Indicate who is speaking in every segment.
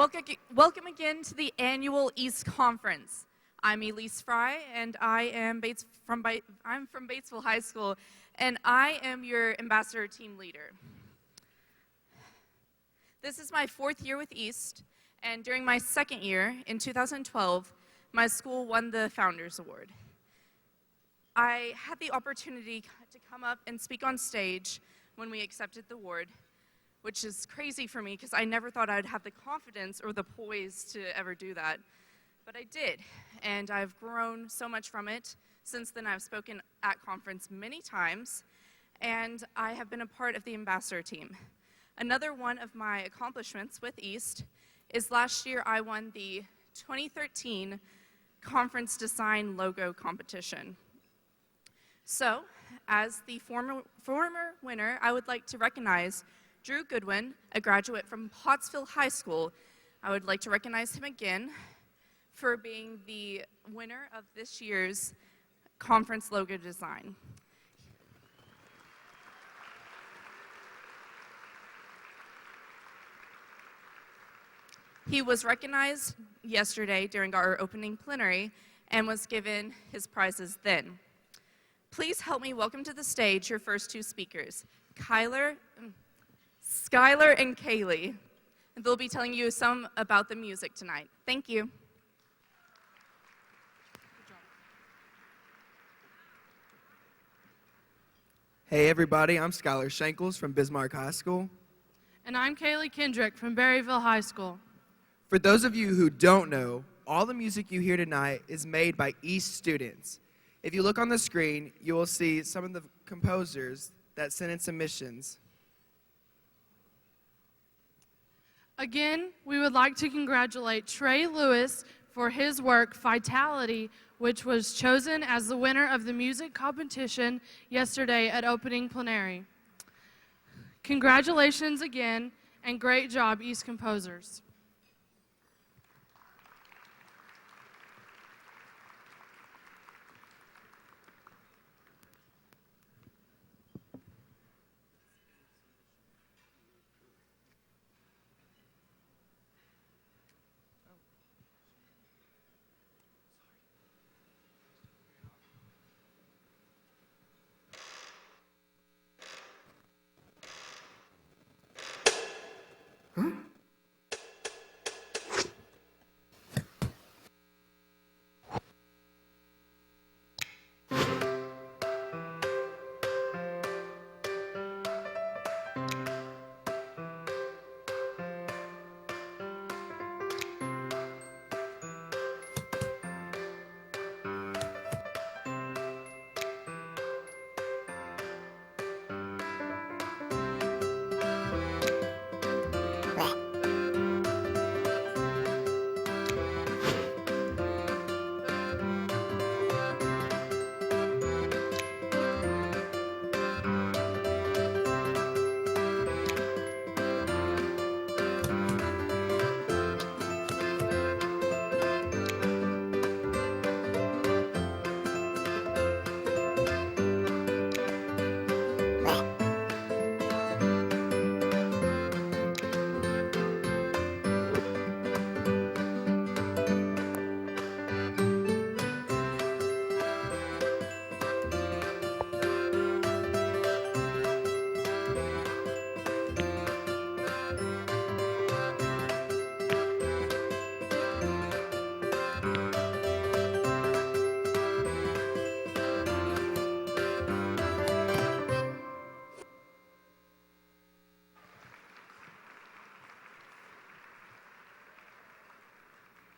Speaker 1: Welcome again to the annual East Conference. I'm Elise Fry, and I'm from Batesville High School, and I am your ambassador team leader. This is my 4th year with East, and during my 2nd year, in 2012, my school won the Founders Award. I had the opportunity to come up and speak on stage when we accepted the award, which is crazy for me because I never thought I'd have the confidence or the poise to ever do that. But I did, and I've grown so much from it. Since then, I've spoken at conference many times, and I have been a part of the ambassador team. Another one of my accomplishments with East is last year I won the 2013 Conference Design Logo Competition. So, as the former winner, I would like to recognize Drew Goodwin, a graduate from Pottsville High School. I would like to recognize him again for being the winner of this year's conference logo design. He was recognized yesterday during our opening plenary and was given his prizes then. Please help me welcome to the stage your first 2 speakers, Skylar and Kaylee. They'll be telling you some about the music tonight. Thank you.
Speaker 2: Hey everybody, I'm Skylar Shankles from Bismarck High School.
Speaker 3: And I'm Kaylee Kendrick from Berryville High School.
Speaker 2: For those of you who don't know, all the music you hear tonight is made by East students. If you look on the screen, you will see some of the composers that sent in submissions.
Speaker 3: Again, we would like to congratulate Trey Lewis for his work, Vitality, which was chosen as the winner of the music competition yesterday at opening plenary. Congratulations again, and great job, East composers.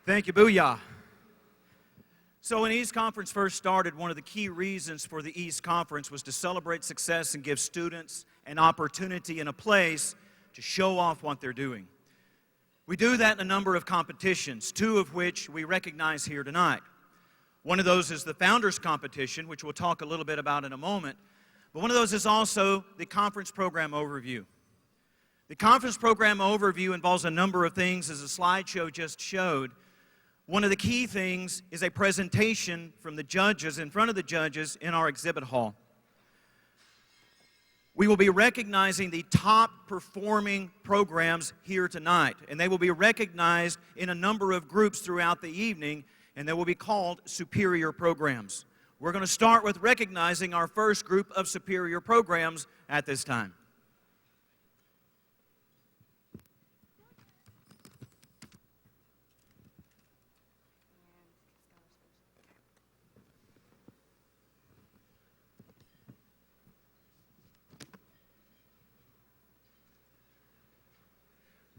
Speaker 4: Thank you, Booyah. So when East Conference first started, one of the key reasons for the East Conference was to celebrate success and give students an opportunity and a place to show off what they're doing. We do that in a number of competitions, 2 of which we recognize here tonight. One of those is the Founders Competition, which we'll talk a little bit about in a moment. But one of those is also the Conference Program Overview. The Conference Program Overview involves a number of things, as the slideshow just showed. One of the key things is a presentation from the judges, in front of the judges, in our exhibit hall. We will be recognizing the top performing programs here tonight, and they will be recognized in a number of groups throughout the evening, and they will be called superior programs. We're going to start with recognizing our first group of superior programs at this time.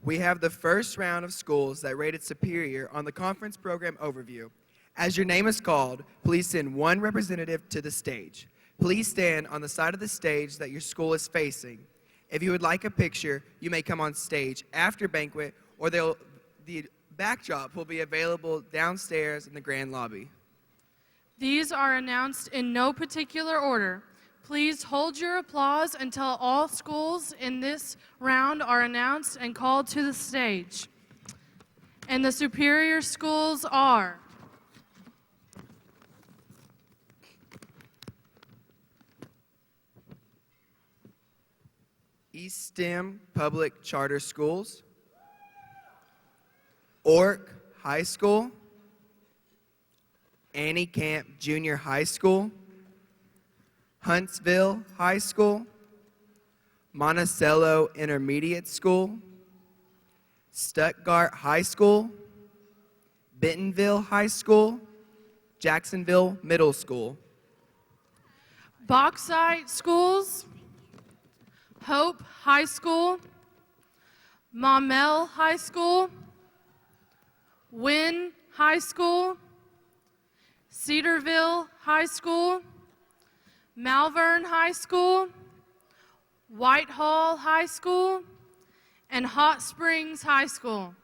Speaker 2: We have the first round of schools that rated superior on the conference program overview. As your name is called, please send one representative to the stage. Please stand on the side of the stage that your school is facing. If you would like a picture, you may come on stage after banquet, or the backdrop will be available downstairs in the grand lobby.
Speaker 3: These are announced in no particular order. Please hold your applause until all schools in this round are announced and called to the stage. And the superior schools are
Speaker 2: East STEM Public Charter Schools, Ork High School, Annie Camp Junior High School, Huntsville High School, Monticello Intermediate School, Stuttgart High School, Bentonville High School, Jacksonville Middle School.
Speaker 3: Bauxite Schools, Hope High School, Maumelle High School, Wynn High School, Cedarville High School, Malvern High School, Whitehall High School, and Hot Springs High School.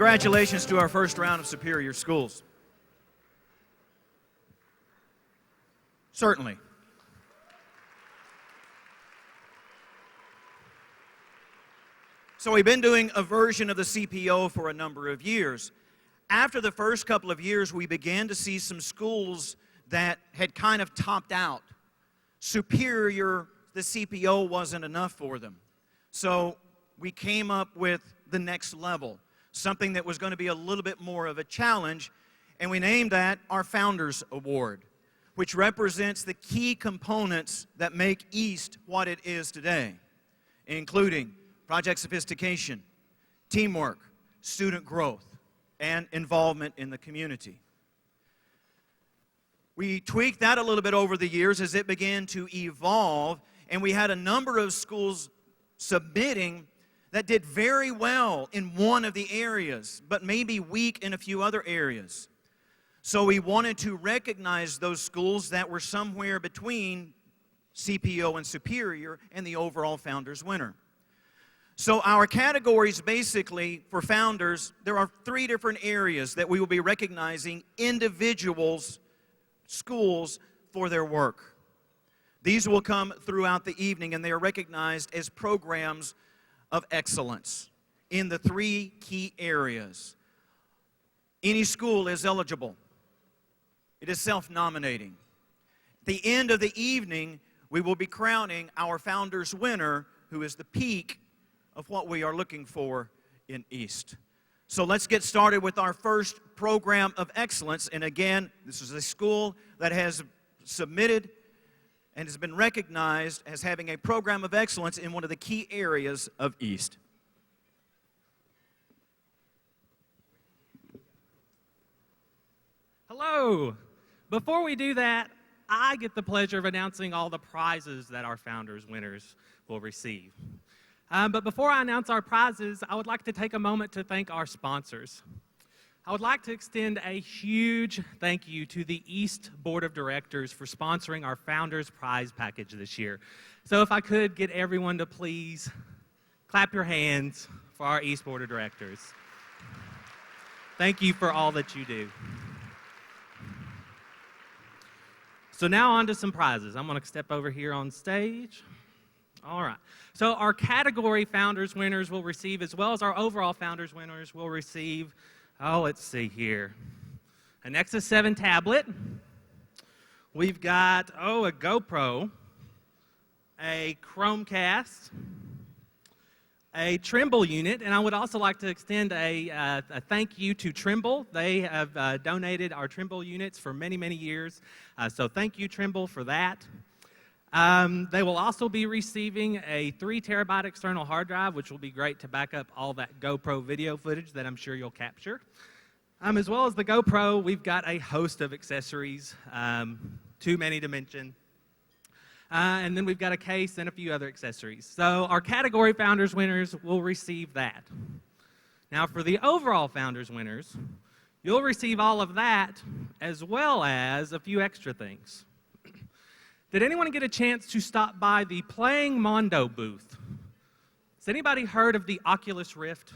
Speaker 4: Congratulations to our first round of superior schools. Certainly. So we've been doing a version of the CPO for a number of years. After the first couple of years, we began to see some schools that had kind of topped out. Superior, the CPO wasn't enough for them. So we came up with the next level, something that was going to be a little bit more of a challenge, and we named that our Founders Award, which represents the key components that make East what it is today, including project sophistication, teamwork, student growth, and involvement in the community. We tweaked that a little bit over the years as it began to evolve, and we had a number of schools submitting that did very well in one of the areas, but maybe weak in a few other areas. So we wanted to recognize those schools that were somewhere between CPO and Superior and the overall Founders winner. So our categories basically for Founders, there are 3 different areas that we will be recognizing individuals, schools, for their work. These will come throughout the evening, and they are recognized as programs of excellence in the 3 key areas. Any school is eligible. It is self-nominating. At the end of the evening, we will be crowning our Founders winner, who is the peak of what we are looking for in East. So let's get started with our first program of excellence. And again, this is a school that has submitted and has been recognized as having a program of excellence in one of the key areas of East.
Speaker 5: Hello. Before we do that, I get the pleasure of announcing all the prizes that our Founders winners will receive. But before I announce our prizes, I would like to take a moment to thank our sponsors. I would like to extend a huge thank you to the East Board of Directors for sponsoring our Founders Prize Package this year. So if I could get everyone to please clap your hands for our East Board of Directors. Thank you for all that you do. So now on to some prizes. I'm going to step over here on stage. All right. So our category Founders winners will receive, as well as our overall Founders winners will receive, let's see here, a Nexus 7 tablet. We've got, a GoPro, a Chromecast, a Trimble unit, and I would also like to extend a thank you to Trimble. They have donated our Trimble units for many, many years, so thank you, Trimble, for that. They will also be receiving a 3 terabyte external hard drive, which will be great to back up all that GoPro video footage that I'm sure you'll capture. As well as the GoPro, we've got a host of accessories, too many to mention. And then we've got a case and a few other accessories. So our category Founders winners will receive that. Now for the overall Founders winners, you'll receive all of that as well as a few extra things. Did anyone get a chance to stop by the Playing Mondo booth? Has anybody heard of the Oculus Rift?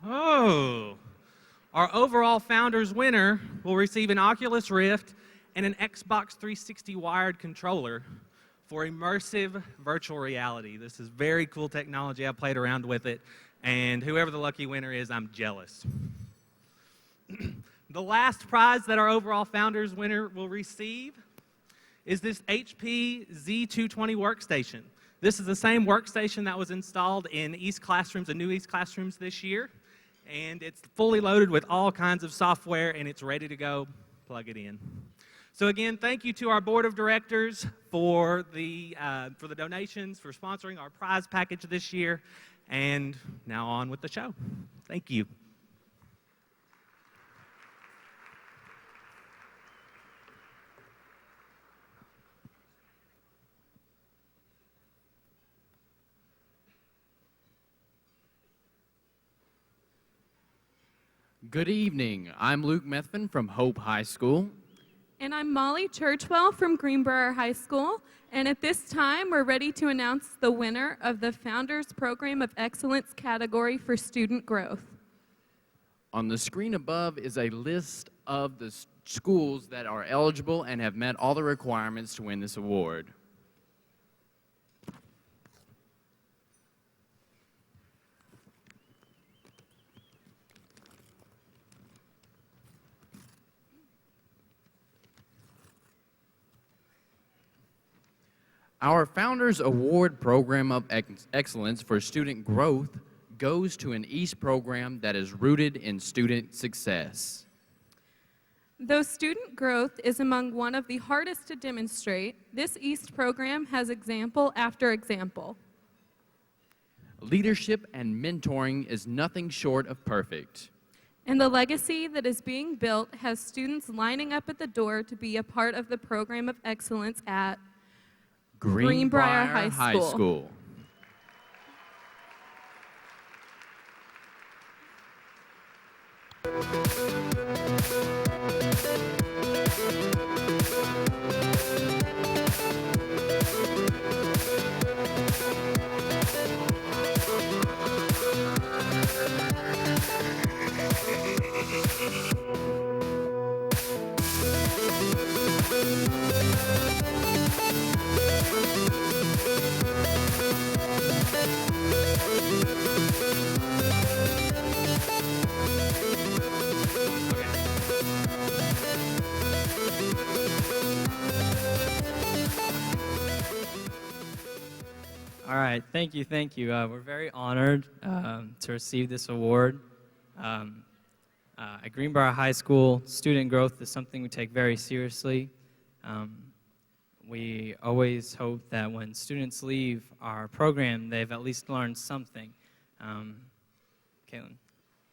Speaker 5: Oh, our overall Founders winner will receive an Oculus Rift and an Xbox 360 wired controller for immersive virtual reality. This is very cool technology. I played around with it, and whoever the lucky winner is, I'm jealous. The last prize that our overall Founders winner will receive is this HP Z220 workstation. This is the same workstation that was installed in East Classrooms, the new East Classrooms this year, and it's fully loaded with all kinds of software, and it's ready to go. Plug it in. So again, thank you to our Board of Directors for the donations, for sponsoring our prize package this year, and now on with the show. Thank you.
Speaker 6: Good evening. I'm Luke Methvin from Hope High School.
Speaker 7: And I'm Molly Churchwell from Greenbrier High School. And at this time, we're ready to announce the winner of the Founders Program of Excellence category for student growth.
Speaker 6: On the screen above is a list of the schools that are eligible and have met all the requirements to win this award. Our Founders Award Program of Excellence for Student Growth goes to an East program that is rooted in student success.
Speaker 7: Though student growth is among one of the hardest to demonstrate, this East program has example after example.
Speaker 6: Leadership and mentoring is nothing short of perfect.
Speaker 7: And the legacy that is being built has students lining up at the door to be a part of the program of excellence at Greenbrier High School.
Speaker 8: right, thank you, thank you. We're very honored to receive this award. At Greenbrier High School, student growth is something we take very seriously. We always hope that when students leave our program, they've at least learned something. Caitlin.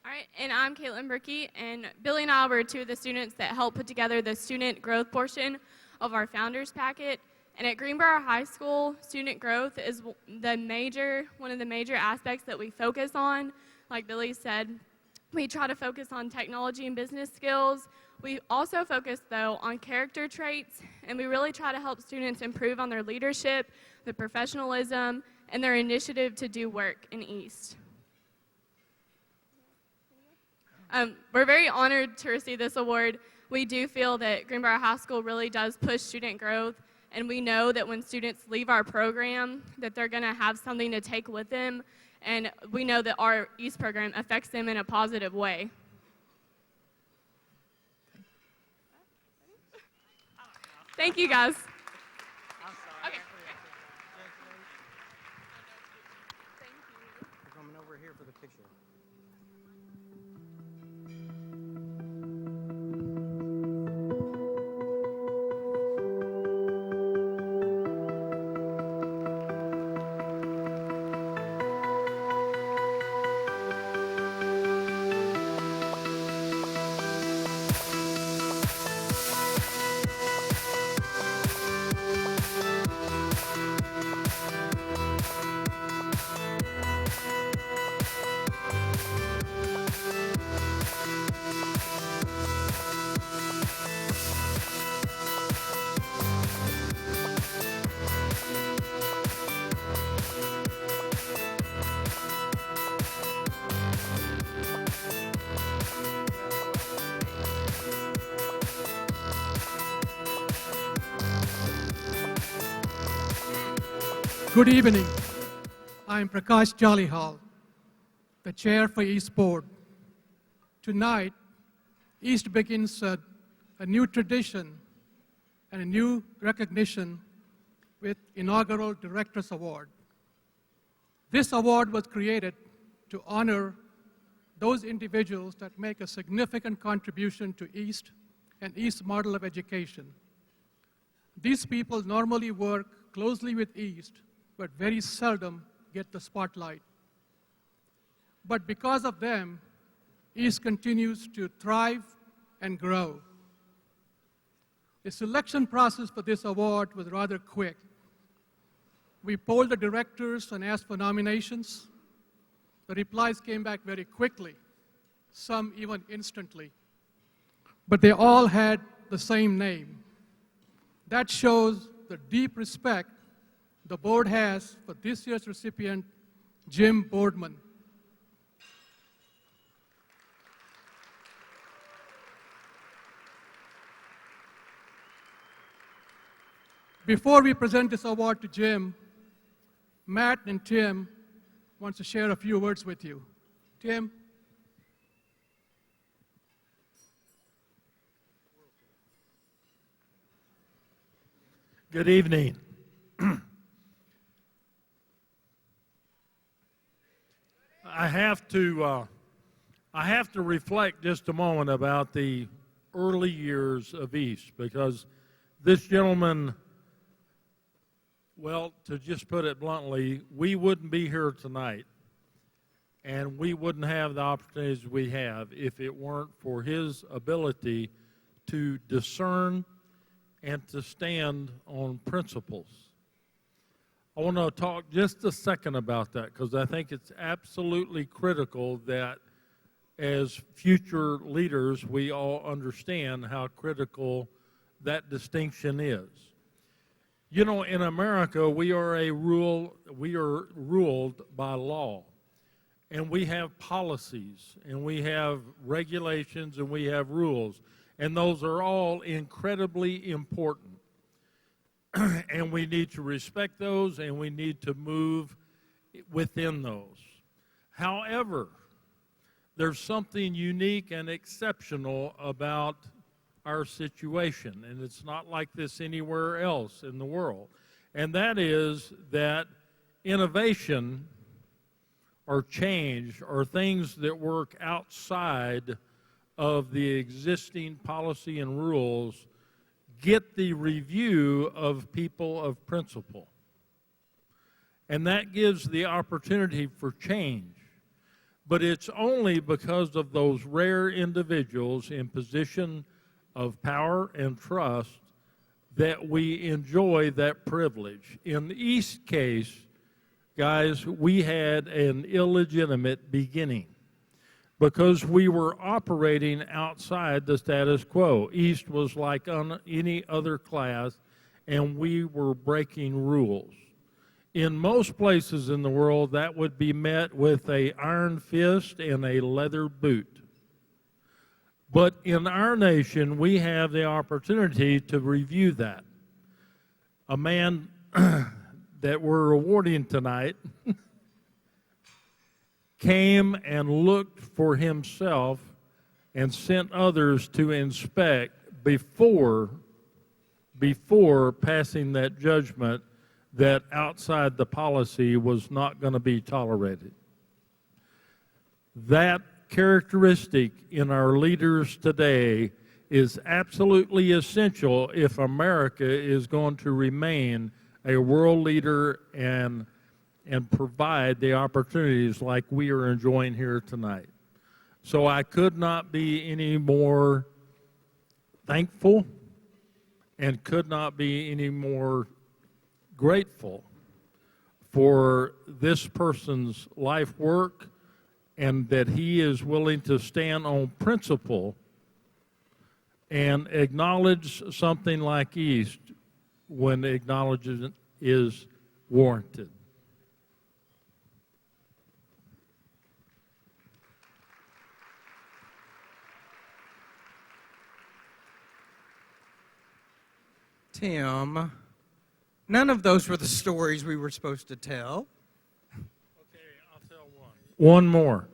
Speaker 9: All right, and I'm Caitlin Berkey, and Billy and I were two of the students that helped put together the student growth portion of our Founders Packet. And at Greenbrier High School, student growth is one of the major aspects that we focus on. Like Billy said, we try to focus on technology and business skills. We also focus, though, on character traits, and we really try to help students improve on their leadership, their professionalism, and their initiative to do work in East. We're very honored to receive this award. We do feel that Greenbrier High School really does push student growth, and we know that when students leave our program, that they're going to have something to take with them, and we know that our East program affects them in a positive way. Thank you, guys. Okay.
Speaker 5: Coming over here for the picture.
Speaker 10: Good evening. I'm Prakash Jalihal, the chair for East Board. Tonight, East begins a new tradition and a new recognition with inaugural Directors Award. This award was created to honor those individuals that make a significant contribution to East and East model of education. These people normally work closely with East, but very seldom get the spotlight. But because of them, East continues to thrive and grow. The selection process for this award was rather quick. We polled the directors and asked for nominations. The replies came back very quickly, some even instantly. But they all had the same name. That shows the deep respect the board has for this year's recipient, Jim Boardman. Before we present this award to Jim, Matt and Tim wants to share a few words with you. Tim?
Speaker 11: Good evening. I have to reflect just a moment about the early years of East, because this gentleman, well, to just put it bluntly, we wouldn't be here tonight, and we wouldn't have the opportunities we have if it weren't for his ability to discern and to stand on principles. I want to talk just a second about that, because I think it's absolutely critical that as future leaders we all understand how critical that distinction is. You know, in America we are ruled by law, and we have policies, and we have regulations, and we have rules, and those are all incredibly important. And we need to respect those, and we need to move within those. However, there's something unique and exceptional about our situation, and it's not like this anywhere else in the world. And that is that innovation or change or things that work outside of the existing policy and rules get the review of people of principle. And that gives the opportunity for change. But it's only because of those rare individuals in position of power and trust that we enjoy that privilege. In the East case, guys, we had an illegitimate beginning because we were operating outside the status quo. East was like any other class, and we were breaking rules. In most places in the world, that would be met with an iron fist and a leather boot. But in our nation, we have the opportunity to review that. A man that we're awarding tonight came and looked for himself and sent others to inspect before passing that judgment that outside the policy was not going to be tolerated. That characteristic in our leaders today is absolutely essential if America is going to remain a world leader and provide the opportunities like we are enjoying here tonight. So I could not be any more thankful and could not be any more grateful for this person's life work and that he is willing to stand on principle and acknowledge something like East when acknowledgement is warranted.
Speaker 12: Tim, none of those were the stories we were supposed to tell.
Speaker 11: Okay, I'll tell one. One more.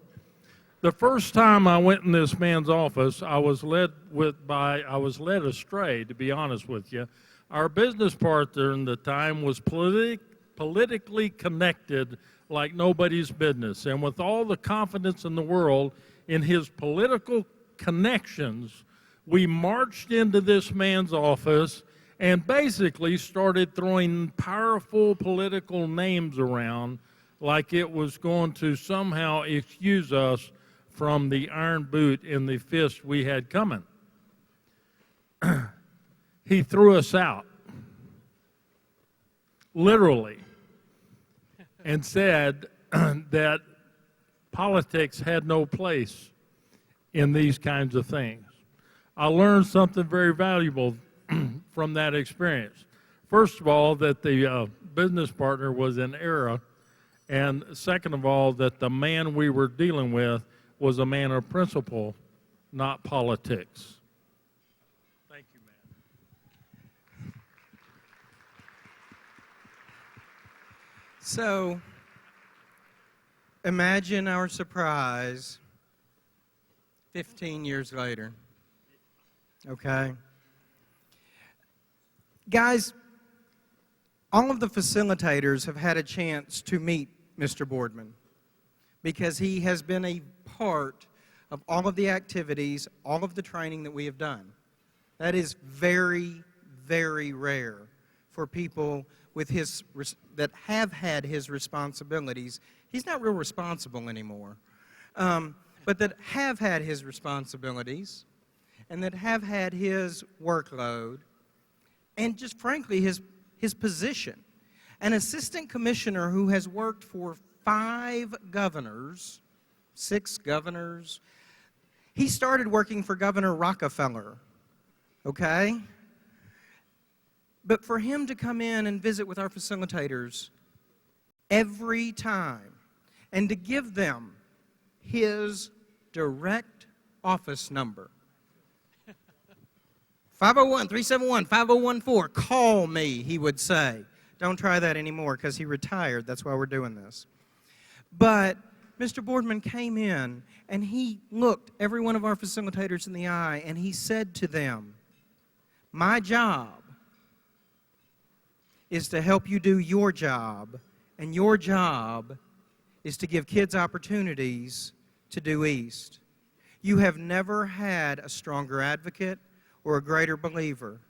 Speaker 11: The first time I went in this man's office, I was led astray, to be honest with you. Our business partner in the time was politically connected like nobody's business. And with all the confidence in the world in his political connections, we marched into this man's office and basically started throwing powerful political names around like it was going to somehow excuse us from the iron boot and the fist we had coming. He threw us out, literally, and said that politics had no place in these kinds of things. I learned something very valuable from that experience. First of all, that the business partner was in error, and second of all, that the man we were dealing with was a man of principle, not politics. Thank you, man.
Speaker 12: So, imagine our surprise 15 years later. Okay? Guys, all of the facilitators have had a chance to meet Mr. Boardman because he has been a part of all of the activities, all of the training that we have done. That is very, very rare for people with that have had his responsibilities. He's not real responsible anymore, but that have had his responsibilities and that have had his workload and just frankly his position. An assistant commissioner who has worked for 5 governors, 6 governors. He started working for Governor Rockefeller, okay? But for him to come in and visit with our facilitators every time and to give them his direct office number, 501-371-5014, call me, he would say. Don't try that anymore because he retired. That's why we're doing this. But Mr. Boardman came in and he looked every one of our facilitators in the eye and he said to them, my job is to help you do your job and your job is to give kids opportunities to do East. You have never had a stronger advocate or a greater believer,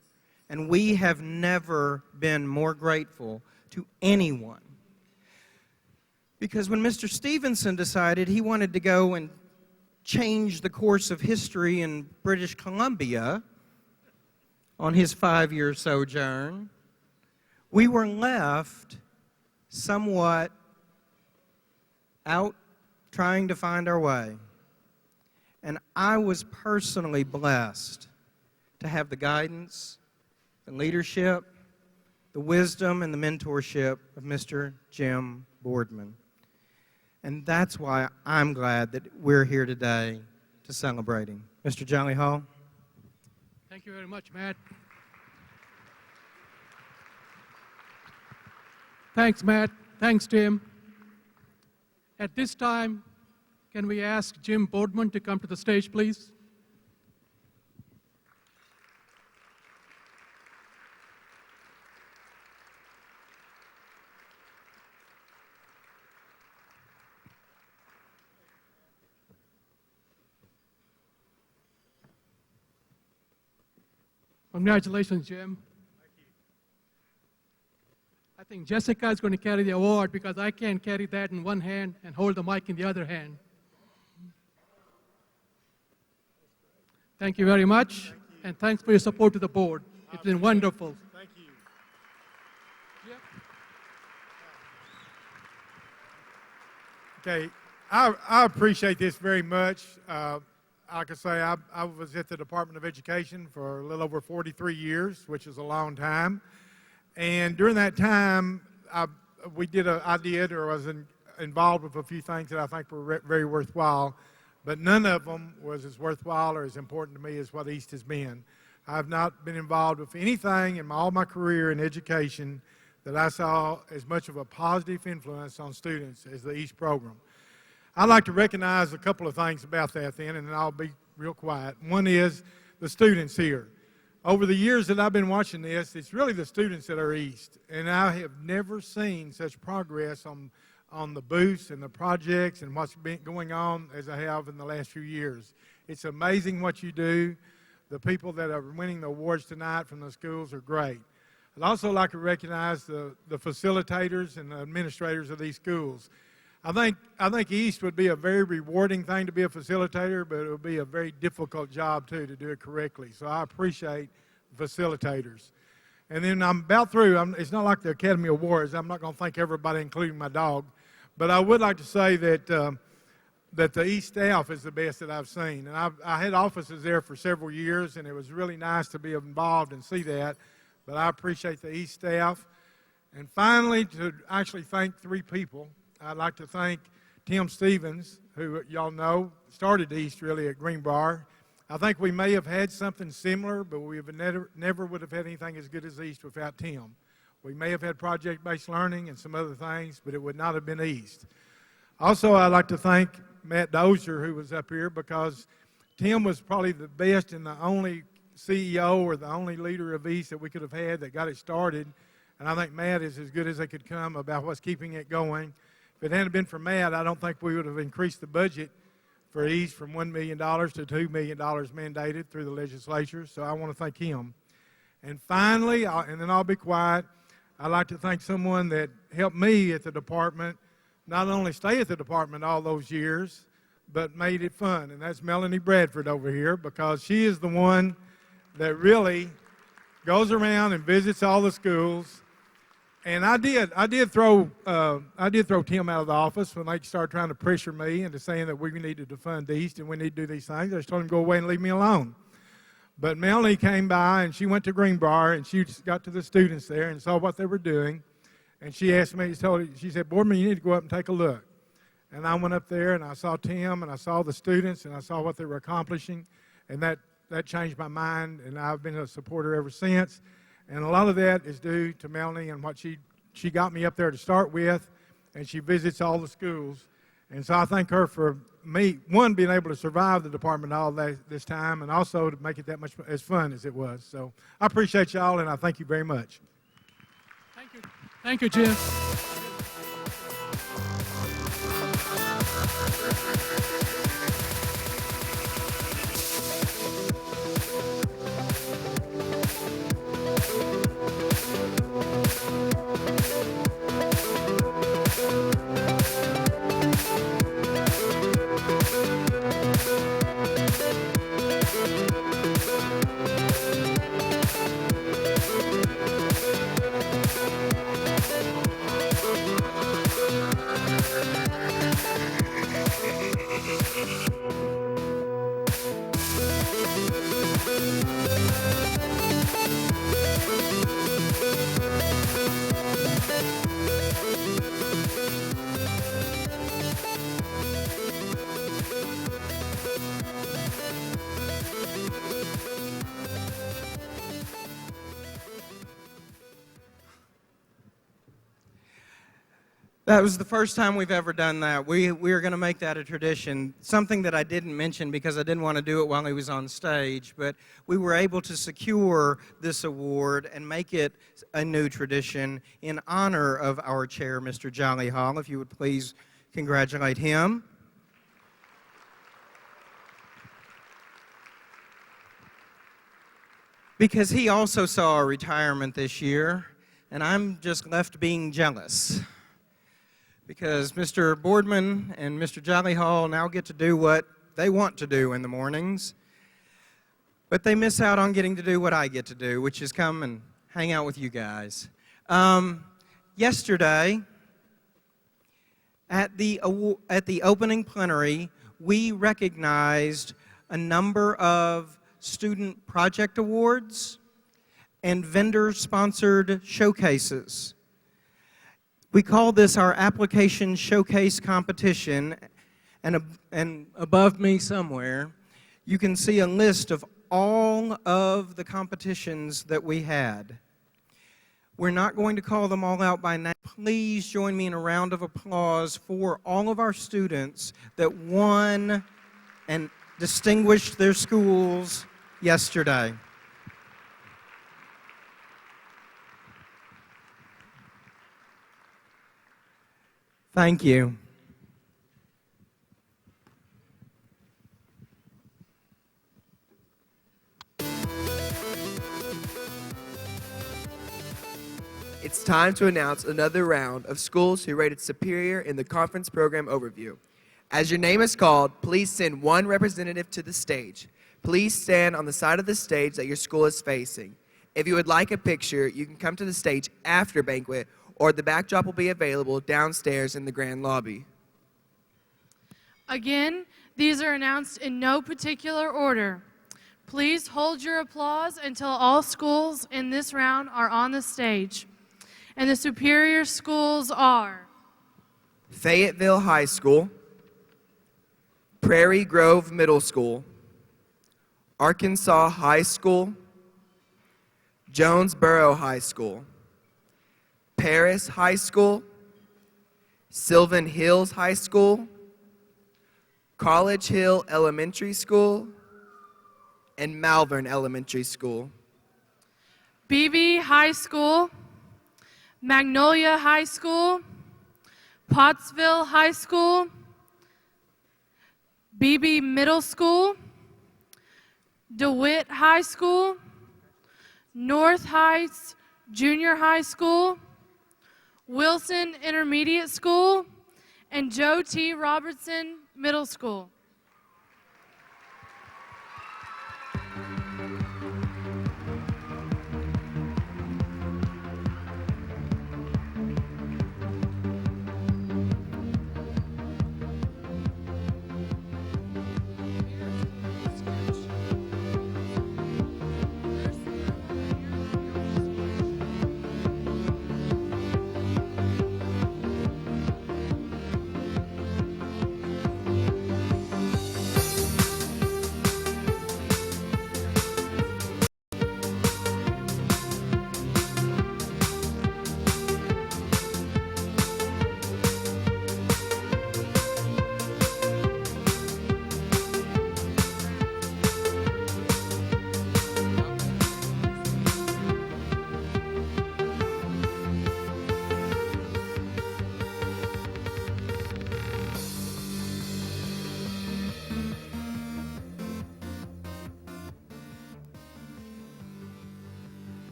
Speaker 12: and we have never been more grateful to anyone. Because when Mr. Stevenson decided he wanted to go and change the course of history in British Columbia on his 5-year sojourn, we were left somewhat out trying to find our way. And I was personally blessed to have the guidance, the leadership, the wisdom, and the mentorship of Mr. Jim Boardman. And that's why I'm glad that we're here today to celebrate him. Mr. Jolly Hall.
Speaker 10: Thank you very much, Matt. Thanks, Matt. Thanks, Tim. At this time, can we ask Jim Boardman to come to the stage, please? Congratulations, Jim. Thank you. I think Jessica is going to carry the award because I can't carry that in one hand and hold the mic in the other hand. Thank you very much, and thanks for your support to the board. It's been wonderful.
Speaker 11: Thank you.
Speaker 10: Yep.
Speaker 11: Okay, I appreciate this very much. Like I say, I was at the Department of Education for a little over 43 years, which is a long time. And during that time, I was involved with a few things that I think were very worthwhile, but none of them was as worthwhile or as important to me as what East has been. I've not been involved with anything in all my career in education that I saw as much of a positive influence on students as the East program. I'd like to recognize a couple of things about that then, and then I'll be real quiet. One is the students here. Over the years that I've been watching this, it's really the students that are East, and I have never seen such progress on the booths and the projects and what's been going on as I have in the last few years. It's amazing what you do. The people that are winning the awards tonight from the schools are great. I'd also like to recognize the facilitators and the administrators of these schools. I think East would be a very rewarding thing to be a facilitator, but it would be a very difficult job, too, to do it correctly. So I appreciate facilitators. And then I'm about through. It's not like the Academy Awards. I'm not going to thank everybody, including my dog. But I would like to say that the East staff is the best that I've seen. And I had offices there for several years, and it was really nice to be involved and see that. But I appreciate the East staff. And finally, to actually thank 3 people. I'd like to thank Tim Stevens, who y'all know started East really at Greenbrier. I think we may have had something similar, but we never would have had anything as good as East without Tim. We may have had project-based learning and some other things, but it would not have been East. Also, I'd like to thank Matt Dozier, who was up here, because Tim was probably the best and the only CEO or the only leader of East that we could have had that got it started. And I think Matt is as good as they could come about what's keeping it going. If it hadn't been for Matt, I don't think we would have increased the budget for East from $1 million to $2 million mandated through the legislature. So I want to thank him. And finally, and then I'll be quiet, I'd like to thank someone that helped me at the department, not only stay at the department all those years, but made it fun. And that's Melanie Bradford over here, because she is the one that really goes around and visits all the schools. And I did throw Tim out of the office when they started trying to pressure me into saying that we needed to fund East and we need to do these things. I just told him to go away and leave me alone. But Melanie came by and she went to Greenbrier and she just got to the students there and saw what they were doing. And she asked me, she said, Boardman, you need to go up and take a look. And I went up there and I saw Tim and I saw the students and I saw what they were accomplishing. And that changed my mind, and I've been a supporter ever since. And a lot of that is due to Melanie and what she got me up there to start with, and she visits all the schools. And so I thank her for me, one, being able to survive the department all this time, and also to make it that much as fun as it was. So I appreciate y'all, and I thank you very much.
Speaker 10: Thank you. Thank you, Jim.
Speaker 12: That was the first time we've ever done that. We are going to make that a tradition. Something that I didn't mention because I didn't want to do it while he was on stage, but we were able to secure this award and make it a new tradition in honor of our chair, Mr. Jolly Hall. If you would please congratulate him. Because he also saw a retirement this year, and I'm just left being jealous. Because Mr. Boardman and Mr. Jolly Hall now get to do what they want to do in the mornings, but they miss out on getting to do what I get to do, which is come and hang out with you guys. Yesterday, at the opening plenary, we recognized a number of student project awards and vendor-sponsored showcases. We call this our application showcase competition, and above me somewhere, you can see a list of all of the competitions that we had. We're not going to call them all out by name. Please join me in a round of applause for all of our students that won and distinguished their schools yesterday. Thank you.
Speaker 2: It's time to announce another round of schools who rated superior in the conference program overview. As your name is called, please send one representative to the stage. Please stand on the side of the stage that your school is facing. If you would like a picture, you can come to the stage after banquet, or the backdrop will be available downstairs in the grand lobby.
Speaker 3: Again, these are announced in no particular order. Please hold your applause until all schools in this round are on the stage. And the superior schools are
Speaker 2: Fayetteville High School, Prairie Grove Middle School, Arkansas High School, Jonesboro High School, Paris High School, Sylvan Hills High School, College Hill Elementary School, and Malvern Elementary School.
Speaker 3: Beebe High School, Magnolia High School, Pottsville High School, Beebe Middle School, DeWitt High School, North Heights Junior High School, Wilson Intermediate School, and Joe T. Robertson Middle School.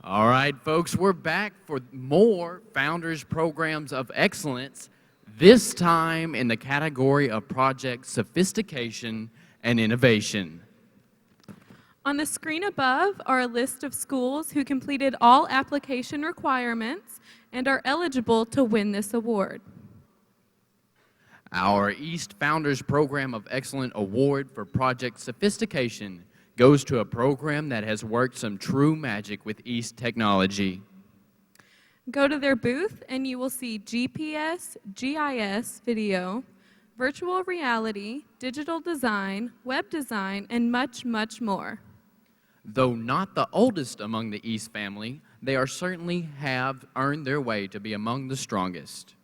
Speaker 6: All right, folks, we're back for more Founders Programs of Excellence, this time in the category of Project Sophistication and Innovation.
Speaker 7: On the screen above are a list of schools who completed all application requirements and are eligible to win this award.
Speaker 6: Our East Founders Program of Excellence Award for Project Sophistication goes to a program that has worked some true magic with East technology.
Speaker 7: Go to their booth and you will see GPS, GIS video, virtual reality, digital design, web design, and much, much more.
Speaker 6: Though not the oldest among the East family, they are certainly have earned their way to be among the strongest.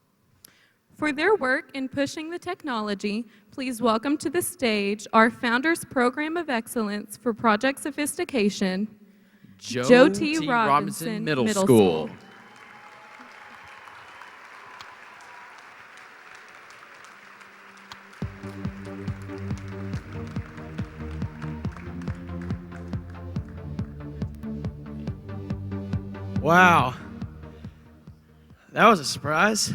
Speaker 7: For their work in pushing the technology, please welcome to the stage our Founders Program of Excellence for Project Sophistication,
Speaker 6: Joe T. Robinson Middle School.
Speaker 13: Wow. That was a surprise.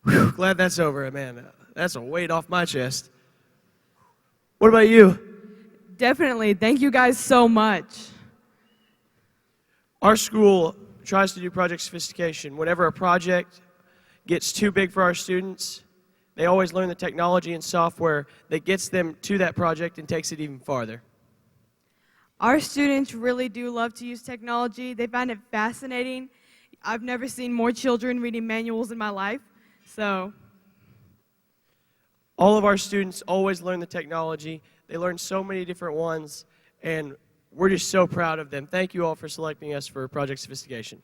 Speaker 13: Whew, glad that's over, man. That's a weight off my chest. What about you?
Speaker 14: Definitely. Thank you guys so much.
Speaker 13: Our school tries to do project sophistication. Whenever a project gets too big for our students, they always learn the technology and software that gets them to that project and takes it even farther.
Speaker 14: Our students really do love to use technology. They find it fascinating. I've never seen more children reading manuals in my life. So,
Speaker 13: all of our students always learn the technology. They learn so many different ones, and we're just so proud of them. Thank you all for selecting us for Project Sophistication.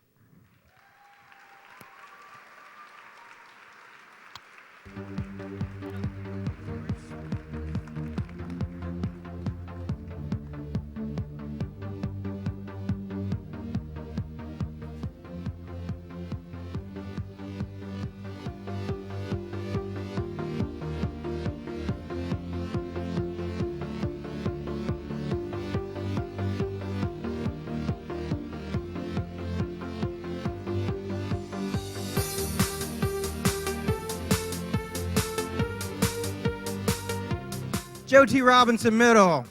Speaker 12: Joe T. Robinson Middle.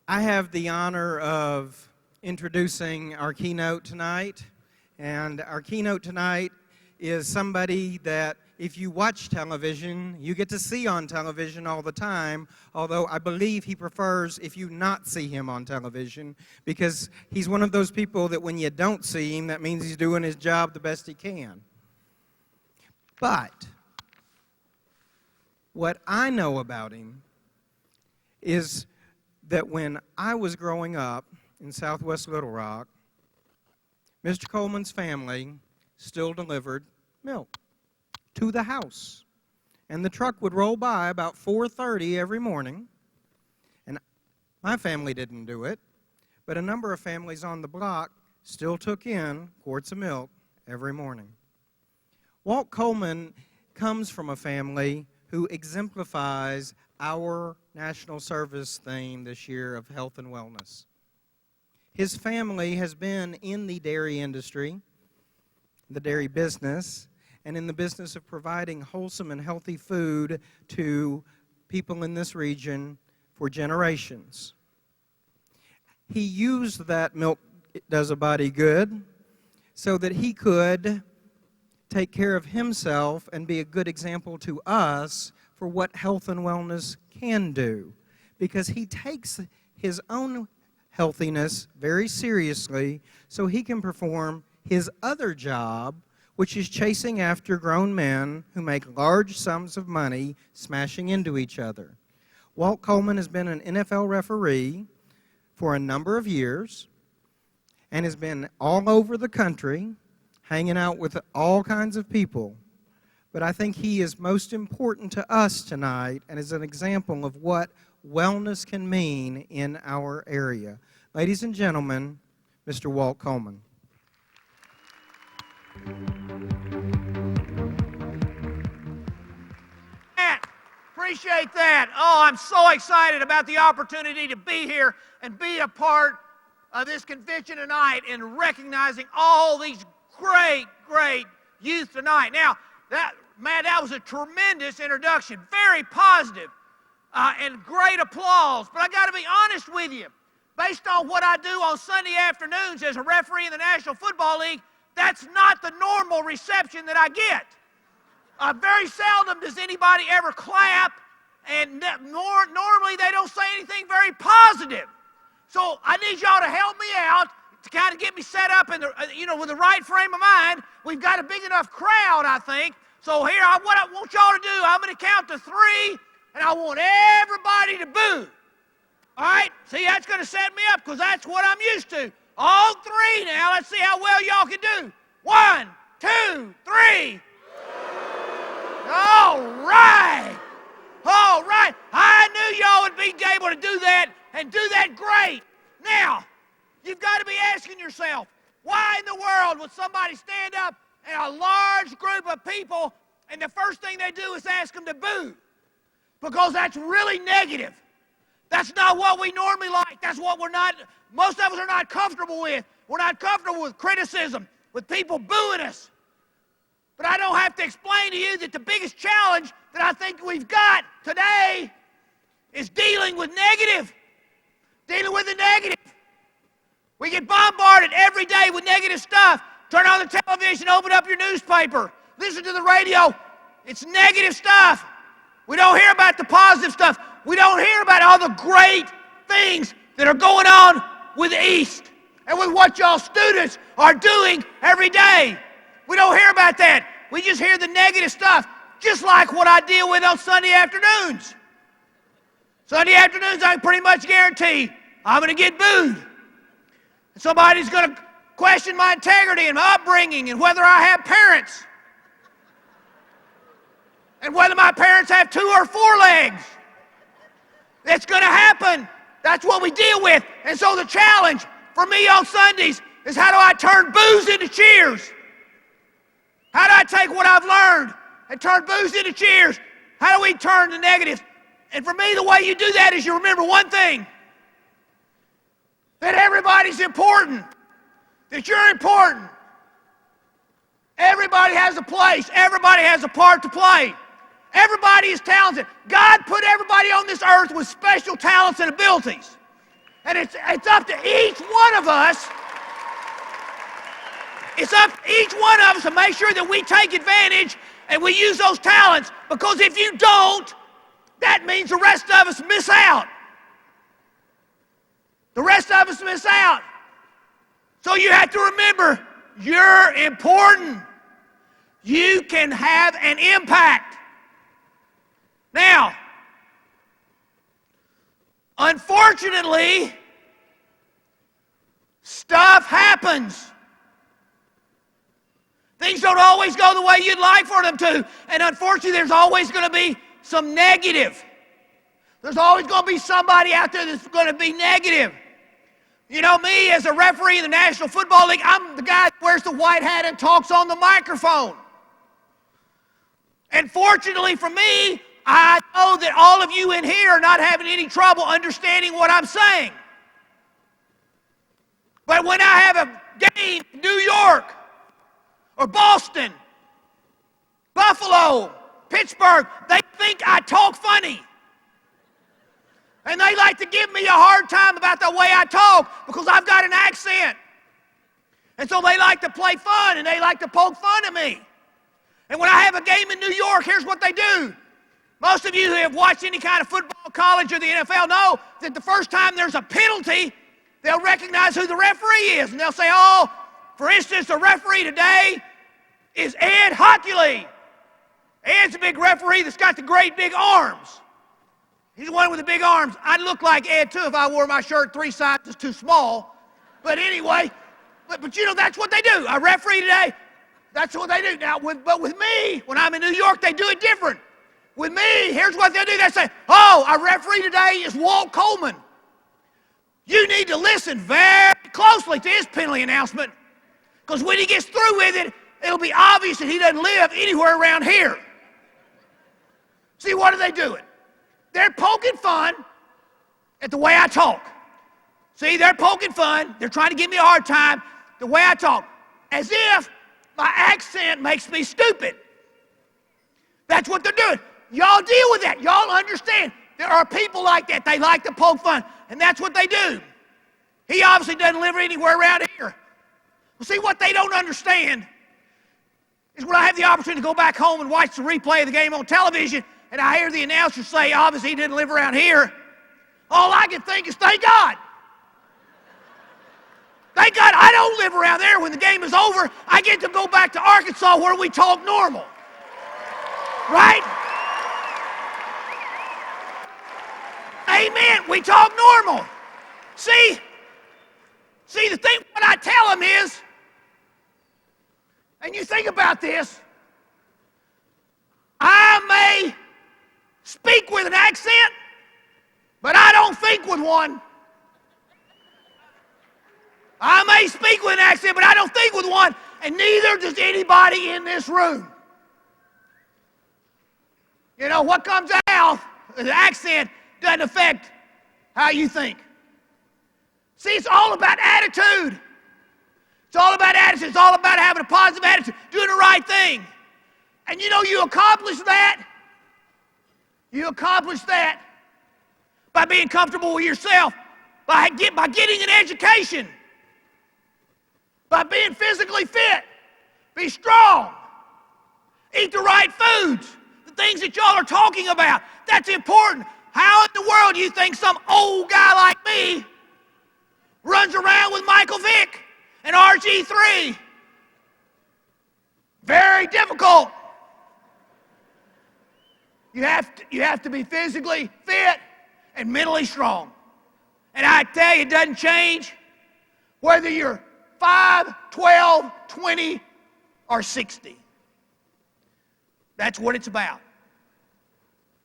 Speaker 12: I have the honor of introducing our keynote tonight. And our keynote tonight is somebody that if you watch television, you get to see on television all the time, although I believe he prefers if you not see him on television, because he's one of those people that when you don't see him, that means he's doing his job the best he can. But what I know about him is that when I was growing up in Southwest Little Rock, Mr. Coleman's family still delivered milk to the house. And the truck would roll by about 4:30 every morning. And my family didn't do it, but a number of families on the block still took in quarts of milk every morning. Walt Coleman comes from a family who exemplifies our national service theme this year of health and wellness. His family has been in the dairy industry, the dairy business, and in the business of providing wholesome and healthy food to people in this region for generations. He used that milk does a body good so that he could take care of himself and be a good example to us for what health and wellness can do, because he takes his own healthiness very seriously so he can perform his other job, which is chasing after grown men who make large sums of money smashing into each other. Walt Coleman has been an NFL referee for a number of years and has been all over the country hanging out with all kinds of people. But I think he is most important to us tonight and is an example of what wellness can mean in our area. Ladies and gentlemen, Mr. Walt Coleman.
Speaker 15: Appreciate that. Oh, I'm so excited about the opportunity to be here and be a part of this convention tonight and recognizing all these great youth tonight. Now, that was a tremendous introduction, very positive, and great applause. But I got to be honest with you, based on what I do on Sunday afternoons as a referee in the National Football League, that's not the normal reception that I get. Very seldom does anybody ever clap, and normally they don't say anything very positive. So I need y'all to help me out to kind of get me set up in the, with the right frame of mind. We've got a big enough crowd, I think. So here, what I want y'all to do, I'm going to count to 3, and I want everybody to boo. All right? See, that's going to set me up because that's what I'm used to. All 3 now. Let's see how well y'all can do. 1, 2, 3. All right. All right. I knew y'all would be able to do that and do that great. Now, you've got to be asking yourself, why in the world would somebody stand up in a large group of people and the first thing they do is ask them to boo? Because that's really negative. That's not what we normally like. That's what most of us are not comfortable with. We're not comfortable with criticism, with people booing us. But I don't have to explain to you that the biggest challenge that I think we've got today is dealing with negative. Dealing with the negative. We get bombarded every day with negative stuff. Turn on the television, open up your newspaper, listen to the radio. It's negative stuff. We don't hear about the positive stuff. We don't hear about all the great things that are going on with the East and with what y'all students are doing every day. We don't hear about that. We just hear the negative stuff, just like what I deal with on Sunday afternoons. Sunday afternoons, I can pretty much guarantee I'm going to get booed. Somebody's going to question my integrity and my upbringing and whether I have parents. And whether my parents have 2 or 4 legs. It's going to happen. That's what we deal with. And so the challenge for me on Sundays is, how do I turn boos into cheers? How do I take what I've learned and turn boos into cheers? How do we turn the negatives? And for me, the way you do that is you remember one thing. That everybody's important. That you're important. Everybody has a place. Everybody has a part to play. Everybody is talented. God put everybody on this earth with special talents and abilities. And it's up to each one of us. It's up to each one of us to make sure that we take advantage and we use those talents, because if you don't, that means the rest of us miss out. The rest of us miss out. So you have to remember, you're important. You can have an impact. Now, unfortunately, stuff happens. Things don't always go the way you'd like for them to. And unfortunately, there's always going to be some negative. There's always going to be somebody out there that's going to be negative. You know, me as a referee in the National Football League, I'm the guy that wears the white hat and talks on the microphone. And fortunately for me, I know that all of you in here are not having any trouble understanding what I'm saying. But when I have a game in New York or Boston, Buffalo, Pittsburgh, they think I talk funny. And they like to give me a hard time about the way I talk because I've got an accent. And so they like to play fun and they like to poke fun at me. And when I have a game in New York, here's what they do. Most of you who have watched any kind of football, college, or the NFL know that the first time there's a penalty, they'll recognize who the referee is. And they'll say, oh, for instance, the referee today is Ed Hockley. Ed's a big referee that's got the great big arms. He's the one with the big arms. I'd look like Ed, too, if I wore my shirt 3 sizes too small. But anyway, but you know, that's what they do. A referee today, that's what they do. Now, but with me, when I'm in New York, they do it different. With me, here's what they do. They say, oh, our referee today is Walt Coleman. You need to listen very closely to his penalty announcement, because when he gets through with it, it'll be obvious that he doesn't live anywhere around here. See, what are they doing? They're poking fun at the way I talk. See, they're poking fun. They're trying to give me a hard time the way I talk, as if my accent makes me stupid. That's what they're doing. Y'all deal with that. Y'all understand. There are people like that. They like to poke fun, and that's what they do. He obviously doesn't live anywhere around here. Well, see, what they don't understand is when I have the opportunity to go back home and watch the replay of the game on television, and I hear the announcer say, obviously he didn't live around here, all I can think is, thank God. Thank God I don't live around there. When the game is over, I get to go back to Arkansas where we talk normal. Right? Amen. We talk normal. See, the thing what I tell them is, and you think about this, I may speak with an accent, but I don't think with one. I may speak with an accent, but I don't think with one, and neither does anybody in this room. You know, what comes out, the accent doesn't affect how you think. See, it's all about attitude. It's all about attitude. It's all about having a positive attitude, doing the right thing. And you know, you accomplish that. You accomplish that by being comfortable with yourself, by getting an education, by being physically fit, be strong, eat the right foods, the things that y'all are talking about. That's important. How in the world do you think some old guy like me runs around with Michael Vick and RG3? Very difficult. You have to be physically fit and mentally strong. And I tell you, it doesn't change whether you're 5, 12, 20, or 60. That's what it's about.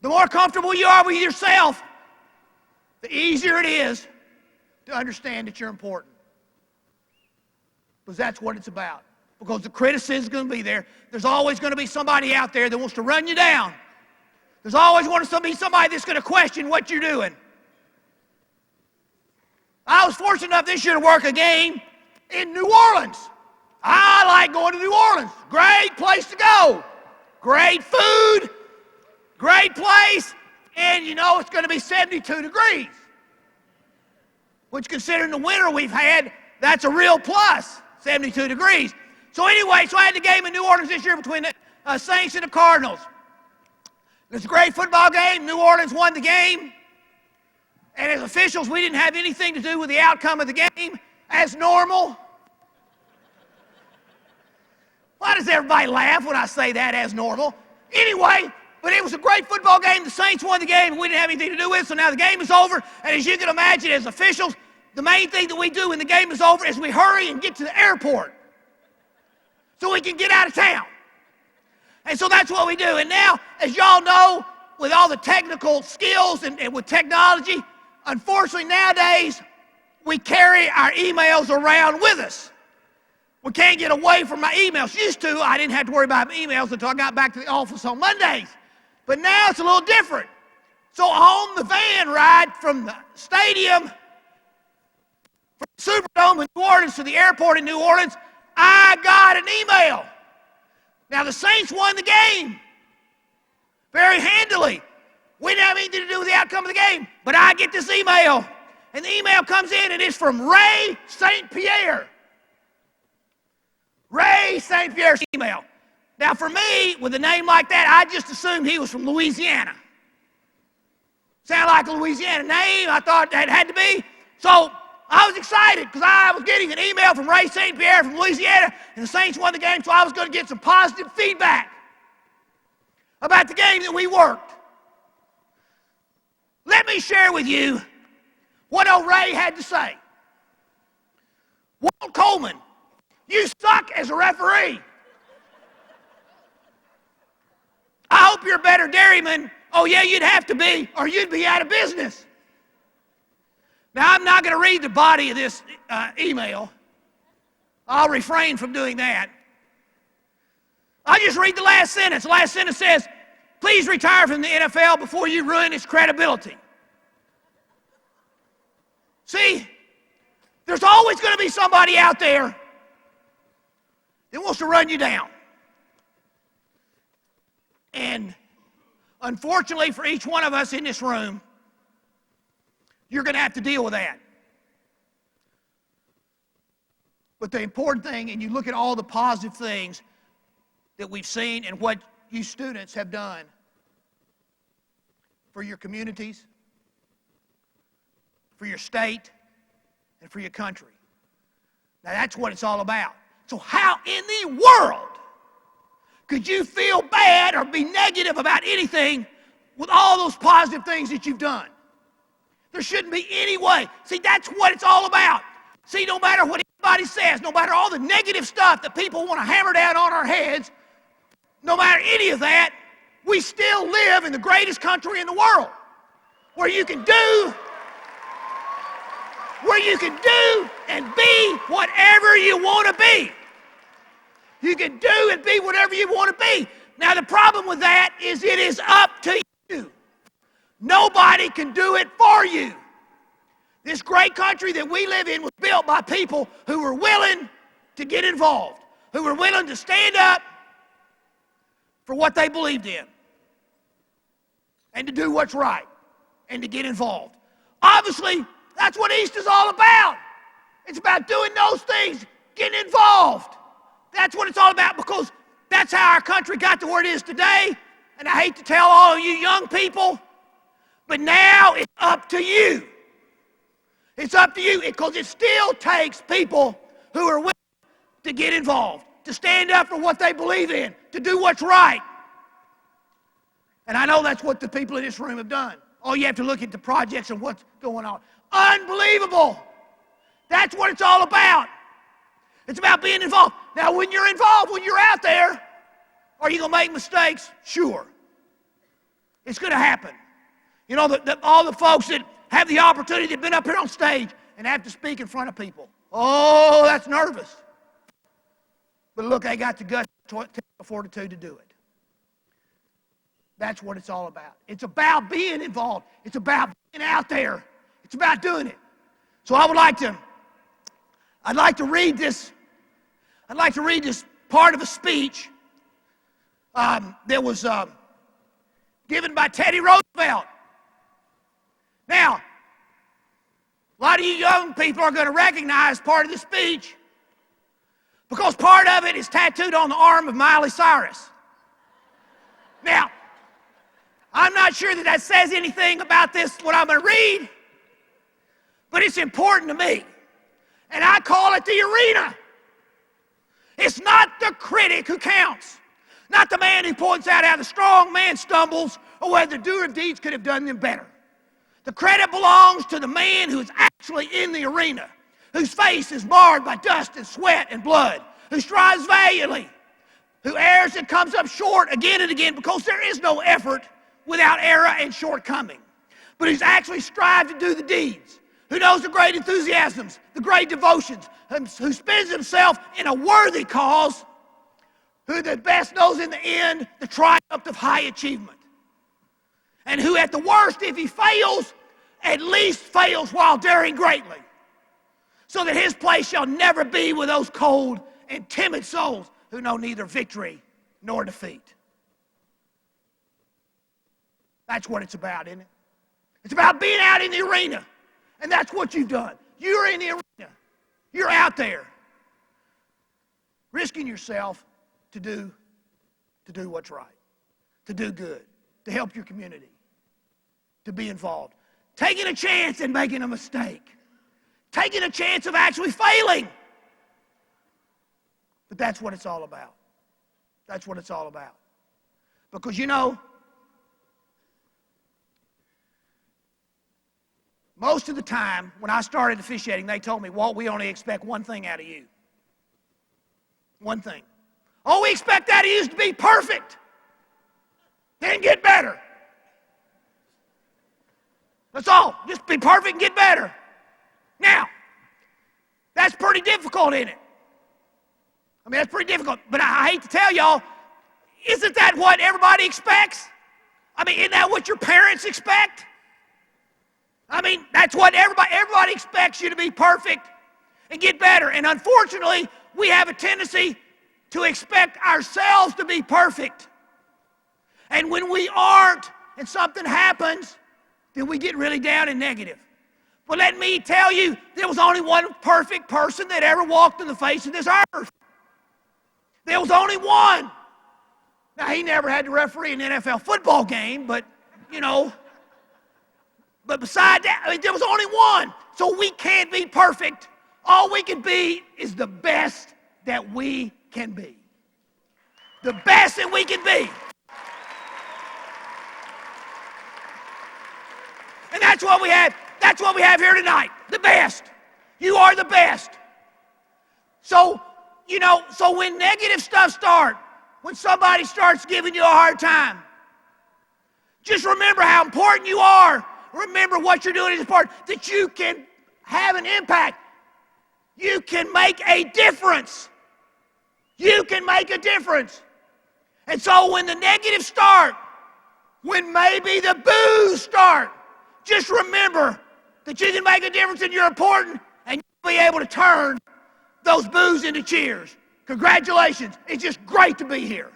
Speaker 15: The more comfortable you are with yourself, the easier it is to understand that you're important. Because that's what it's about. Because the criticism is going to be there. There's always going to be somebody out there that wants to run you down. There's always going to be somebody that's going to question what you're doing. I was fortunate enough this year to work a game in New Orleans. I like going to New Orleans. Great place to go. Great food. Great place. And you know it's going to be 72 degrees. Which, considering the winter we've had, that's a real plus, 72 degrees. So anyway, I had the game in New Orleans this year between the Saints and the Cardinals. It was a great football game. New Orleans won the game. And as officials, we didn't have anything to do with the outcome of the game, as normal. Why does everybody laugh when I say that, as normal? Anyway, but it was a great football game. The Saints won the game, and we didn't have anything to do with it, so now the game is over. And as you can imagine, as officials, the main thing that we do when the game is over is we hurry and get to the airport so we can get out of town. And so that's what we do. And now, as y'all know, with all the technical skills and with technology, unfortunately nowadays, we carry our emails around with us. We can't get away from my emails. Used to, I didn't have to worry about my emails until I got back to the office on Mondays. But now it's a little different. So on the van ride from the stadium, from the Superdome in New Orleans to the airport in New Orleans, I got an email. Now, the Saints won the game very handily. We didn't have anything to do with the outcome of the game, but I get this email, and the email comes in, and it's from Ray St. Pierre. Ray St. Pierre's email. Now, for me, with a name like that, I just assumed he was from Louisiana. Sounded like a Louisiana name. I thought that had to be. So I was excited because I was getting an email from Ray St. Pierre from Louisiana, and the Saints won the game, so I was going to get some positive feedback about the game that we worked. Let me share with you what old Ray had to say. Walt Coleman, you suck as a referee. I hope you're a better dairyman. Oh, yeah, you'd have to be, or you'd be out of business. Now, I'm not going to read the body of this email. I'll refrain from doing that. I'll just read the last sentence. The last sentence says, please retire from the NFL before you ruin its credibility. See, there's always going to be somebody out there that wants to run you down. And unfortunately for each one of us in this room, you're going to have to deal with that. But the important thing, and you look at all the positive things that we've seen and what you students have done for your communities, for your state, and for your country. Now that's what it's all about. So how in the world could you feel bad or be negative about anything with all those positive things that you've done? There shouldn't be any way. See, that's what it's all about. See, no matter what anybody says, no matter all the negative stuff that people want to hammer down on our heads, no matter any of that, we still live in the greatest country in the world where you can do and be whatever you want to be. You can do and be whatever you want to be. Now, the problem with that is it is up to you. Nobody can do it for you. This great country that we live in was built by people who were willing to get involved, who were willing to stand up for what they believed in and to do what's right and to get involved. Obviously, that's what East is all about. It's about doing those things, getting involved. That's what it's all about, because that's how our country got to where it is today. And I hate to tell all of you young people, but now it's up to you. It's up to you, because it still takes people who are willing to get involved, to stand up for what they believe in, to do what's right. And I know that's what the people in this room have done. Oh, you have to look at the projects and what's going on. Unbelievable. That's what it's all about. It's about being involved. Now, when you're involved, when you're out there, are you going to make mistakes? Sure. It's going to happen. You know, all the folks that have the opportunity to have been up here on stage and have to speak in front of people. Oh, that's nervous. But look, they got the guts, the fortitude to do it. That's what it's all about. It's about being involved. It's about being out there. It's about doing it. So I'd like to read this part of a speech that was given by Teddy Roosevelt. Now, a lot of you young people are going to recognize part of the speech because part of it is tattooed on the arm of Miley Cyrus. Now, I'm not sure that says anything about this, what I'm going to read, but it's important to me. And I call it the arena. It's not the critic who counts, not the man who points out how the strong man stumbles or whether the doer of deeds could have done them better. The credit belongs to the man who is actually in the arena, whose face is marred by dust and sweat and blood, who strives valiantly, who errs and comes up short again and again, because there is no effort without error and shortcoming, but who's actually strived to do the deeds, who knows the great enthusiasms, the great devotions, who spends himself in a worthy cause, who the best knows in the end the triumph of high achievement, and who at the worst, if he fails, at least fails while daring greatly, so that his place shall never be with those cold and timid souls who know neither victory nor defeat. That's what it's about, isn't it? It's about being out in the arena. And that's what you've done. You're in the arena. You're out there, risking yourself to do what's right, to do good, to help your community, to be involved. Taking a chance and making a mistake. Taking a chance of actually failing. But that's what it's all about. That's what it's all about. Because, you know, most of the time, when I started officiating, they told me, Walt, we only expect one thing out of you. One thing. All we expect out of you is to be perfect. Then get better. That's all. Just be perfect and get better. Now, that's pretty difficult, isn't it? I mean, that's pretty difficult. But I hate to tell y'all, isn't that what everybody expects? I mean, isn't that what your parents expect? I mean, that's what everybody expects you to be perfect and get better. And unfortunately, we have a tendency to expect ourselves to be perfect. And when we aren't and something happens, then we get really down and negative. But let me tell you, there was only one perfect person that ever walked on the face of this earth. There was only one. Now, he never had to referee an NFL football game, but, you know. But beside that, I mean, there was only one. So we can't be perfect. All we can be is the best that we can be. The best that we can be. And that's what we have. That's what we have here tonight. The best. You are the best. So, so when negative stuff starts, when somebody starts giving you a hard time, just remember how important you are. Remember what you're doing is important, that you can have an impact. You can make a difference. You can make a difference. And so when the negatives start, when maybe the boos start, just remember that you can make a difference and you're important, and you'll be able to turn those boos into cheers. Congratulations. It's just great to be here.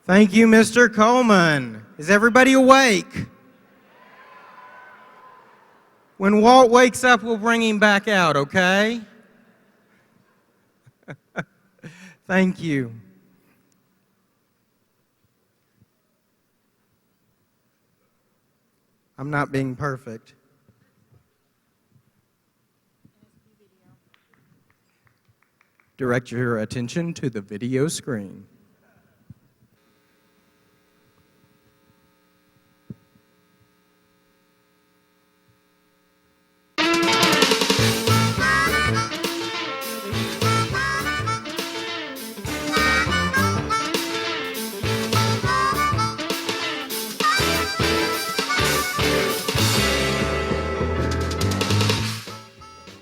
Speaker 12: Thank you, Mr. Coleman. Is everybody awake? When Walt wakes up, we'll bring him back out, okay? Thank you. I'm not being perfect. Direct your attention to the video screen.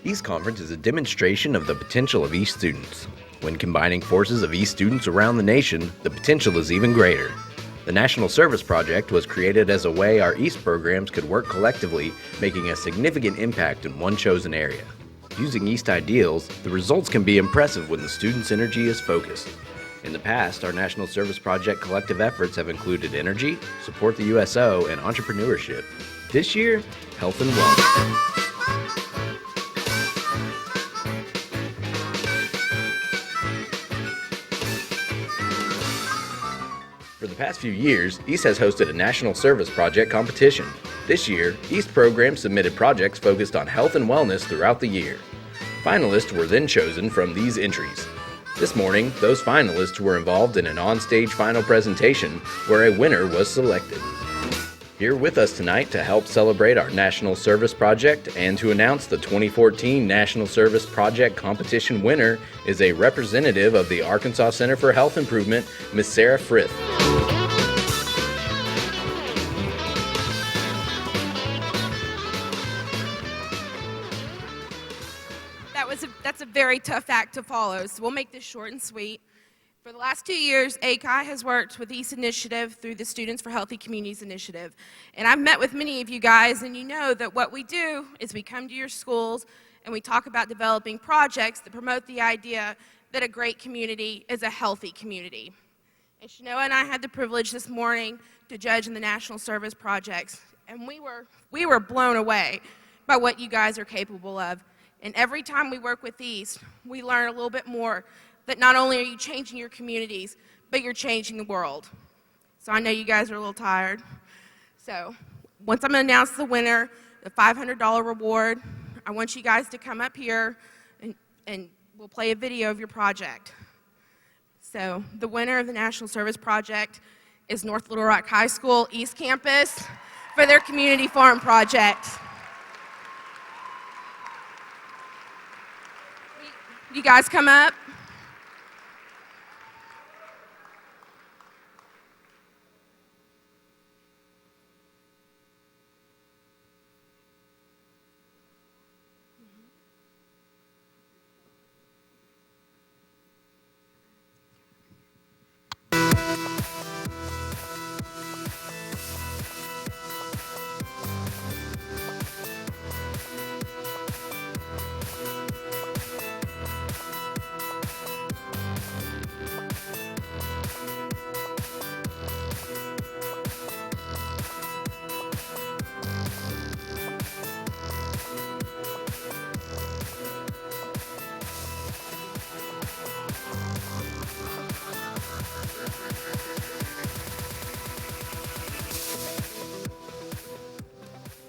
Speaker 16: East Conference is a demonstration of the potential of East students. When combining forces of East students around the nation, the potential is even greater. The National Service Project was created as a way our East programs could work collectively, making a significant impact in one chosen area. Using East ideals, the results can be impressive when the students' energy is focused. In the past, our National Service Project collective efforts have included energy, support the USO, and entrepreneurship. This year, health and wellness. For the past few years, East has hosted a National Service Project competition. This year, East programs submitted projects focused on health and wellness throughout the year. Finalists were then chosen from these entries. This morning, those finalists were involved in an on-stage final presentation where a winner was selected. Here with us tonight to help celebrate our National Service Project and to announce the 2014 National Service Project competition winner is a representative of the Arkansas Center for Health Improvement, Ms. Sarah Frith.
Speaker 17: That's a very tough act to follow, so we'll make this short and sweet. For the last 2 years, ACI has worked with East Initiative through the Students for Healthy Communities Initiative. And I've met with many of you guys, and you know that what we do is we come to your schools and we talk about developing projects that promote the idea that a great community is a healthy community. And Shanoa and I had the privilege this morning to judge in the National Service Projects, and we were blown away by what you guys are capable of. And every time we work with East, we learn a little bit more that not only are you changing your communities, but you're changing the world. So I know you guys are a little tired. So once I'm going to announce the winner, the $500 reward, I want you guys to come up here and we'll play a video of your project. So the winner of the National Service Project is North Little Rock High School East Campus for their Community Farm Project. You guys come up.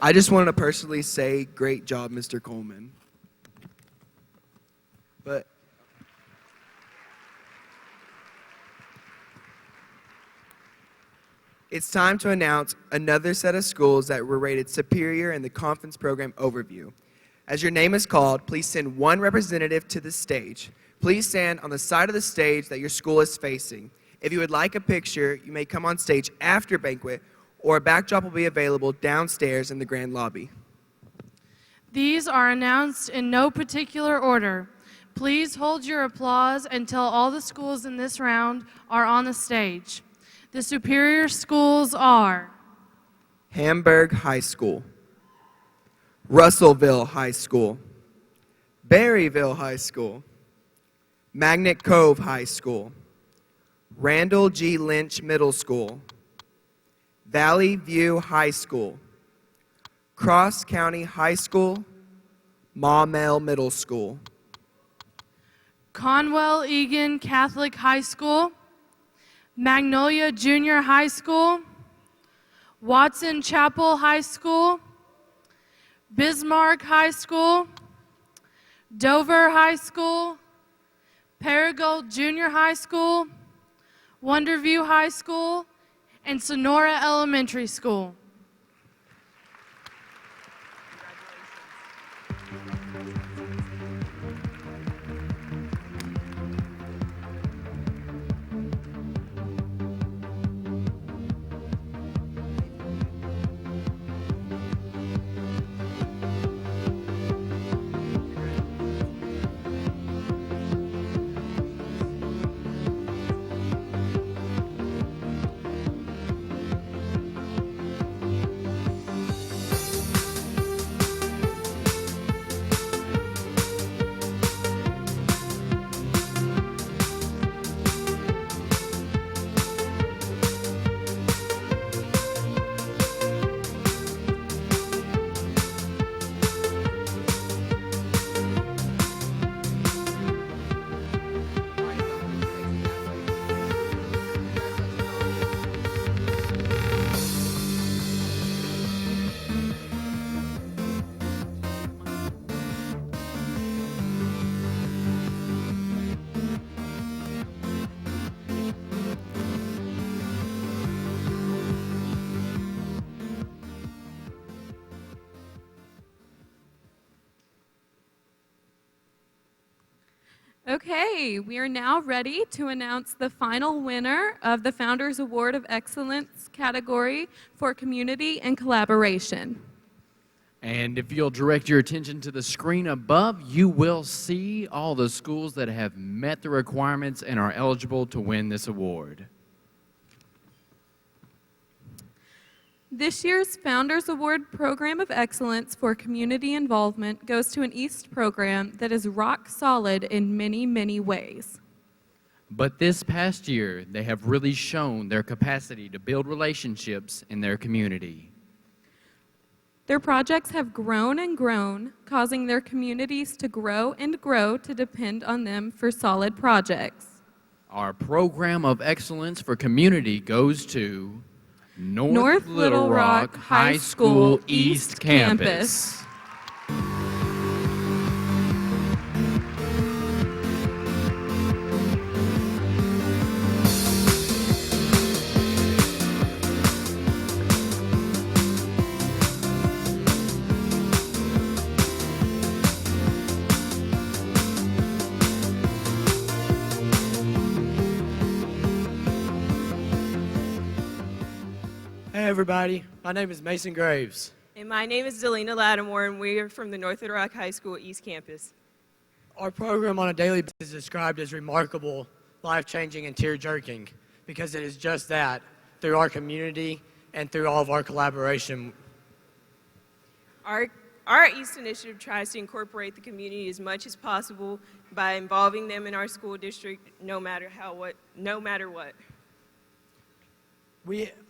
Speaker 2: I just want to personally say, great job, Mr. Coleman. But it's time to announce another set of schools that were rated superior in the conference program overview. As your name is called, please send one representative to the stage. Please stand on the side of the stage that your school is facing. If you would like a picture, you may come on stage after banquet, or a backdrop will be available downstairs in the grand lobby.
Speaker 3: These are announced in no particular order. Please hold your applause until all the schools in this round are on the stage. The superior schools are
Speaker 2: Hamburg High School, Russellville High School, Berryville High School, Magnet Cove High School, Randall G. Lynch Middle School, Valley View High School, Cross County High School, Maumelle Middle School,
Speaker 3: Conwell Egan Catholic High School, Magnolia Junior High School, Watson Chapel High School, Bismarck High School, Dover High School, Paragould Junior High School, Wonderview High School, and Sonora Elementary School.
Speaker 7: Okay, we are now ready to announce the final winner of the Founders Award of Excellence category for community and collaboration.
Speaker 6: And if you'll direct your attention to the screen above, you will see all the schools that have met the requirements and are eligible to win this award.
Speaker 7: This year's Founders Award Program of Excellence for Community Involvement goes to an East program that is rock solid in many, many ways.
Speaker 6: But this past year, they have really shown their capacity to build relationships in their community.
Speaker 7: Their projects have grown and grown, causing their communities to grow and grow to depend on them for solid projects.
Speaker 6: Our Program of Excellence for Community goes to
Speaker 7: North Little Rock High School East Campus.
Speaker 18: Hey everybody, my name is Mason Graves.
Speaker 19: And my name is Delina Lattimore, and we are from the North Little Rock High School East Campus.
Speaker 18: Our program on a daily basis is described as remarkable, life-changing, and tear-jerking because it is just that, through our community and through all of our collaboration.
Speaker 19: Our East Initiative tries to incorporate the community as much as possible by involving them in our school district no matter what.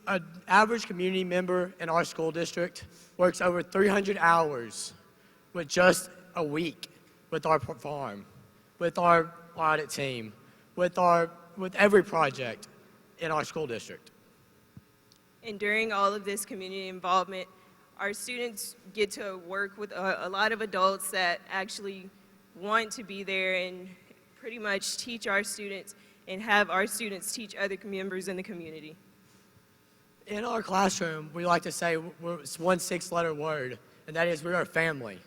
Speaker 18: An average community member in our school district works over 300 hours with just a week with our farm, with our audit team, with every project in our school district.
Speaker 19: And during all of this community involvement, our students get to work with a lot of adults that actually want to be there and pretty much teach our students and have our students teach other members in the community.
Speaker 18: In our classroom, we like to say it's one six-letter word, and that is we are family.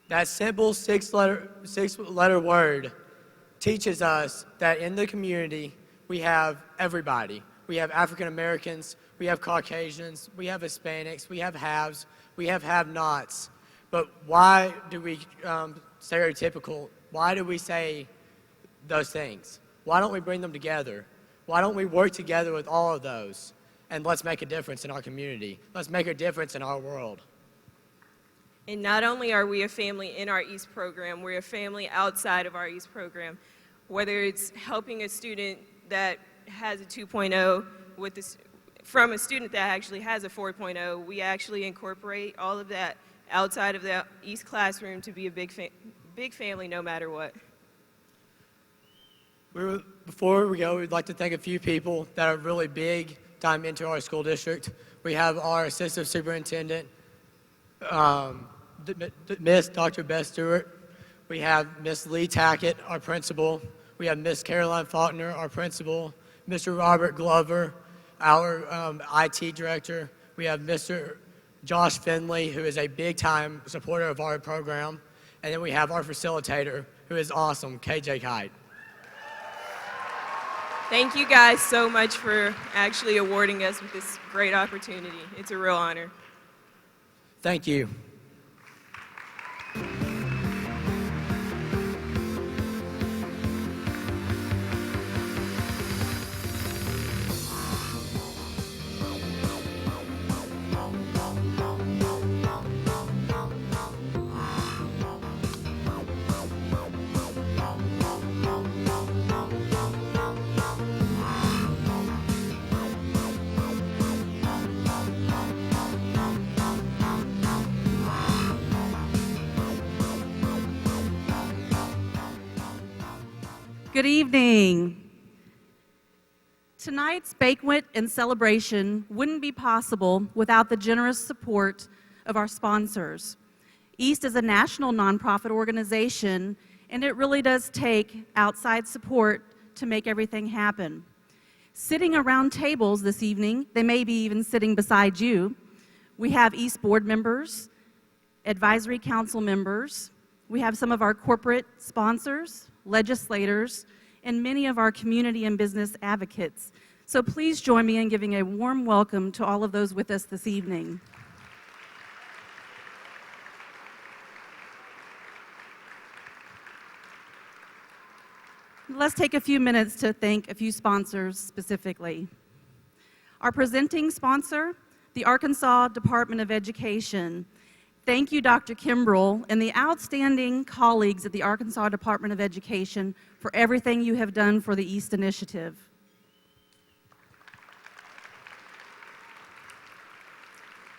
Speaker 18: That simple six-letter word teaches us that in the community, we have everybody. We have African Americans, we have Caucasians, we have Hispanics, we have haves, we have have-nots. But why do we stereotypical? Why do we say those things? Why don't we bring them together? Why don't we work together with all of those? And let's make a difference in our community. Let's make a difference in our world.
Speaker 19: And not only are we a family in our EAST program, we're a family outside of our EAST program. Whether it's helping a student that has a 2.0 with this, from a student that actually has a 4.0, we actually incorporate all of that outside of the EAST classroom to be a big family no matter what.
Speaker 18: Before we go, we'd like to thank a few people that are really big time into our school district. We have our assistant superintendent, Miss Dr. Beth Stewart. We have Miss Lee Tackett, our principal. We have Miss Caroline Faulkner, our principal. Mr. Robert Glover, our IT director. We have Mr. Josh Finley, who is a big-time supporter of our program. And then we have our facilitator, who is awesome, KJ Kite.
Speaker 19: Thank you guys so much for actually awarding us with this great opportunity. It's a real honor.
Speaker 18: Thank you.
Speaker 20: Good evening. Tonight's banquet and celebration wouldn't be possible without the generous support of our sponsors. EAST is a national nonprofit organization, and it really does take outside support to make everything happen. Sitting around tables this evening, they may be even sitting beside you, we have EAST board members, advisory council members, we have some of our corporate sponsors, legislators, and many of our community and business advocates. So please join me in giving a warm welcome to all of those with us this evening. Let's take a few minutes to thank a few sponsors specifically. Our presenting sponsor, the Arkansas Department of Education. Thank you, Dr. Kimbrell, and the outstanding colleagues at the Arkansas Department of Education for everything you have done for the EAST Initiative.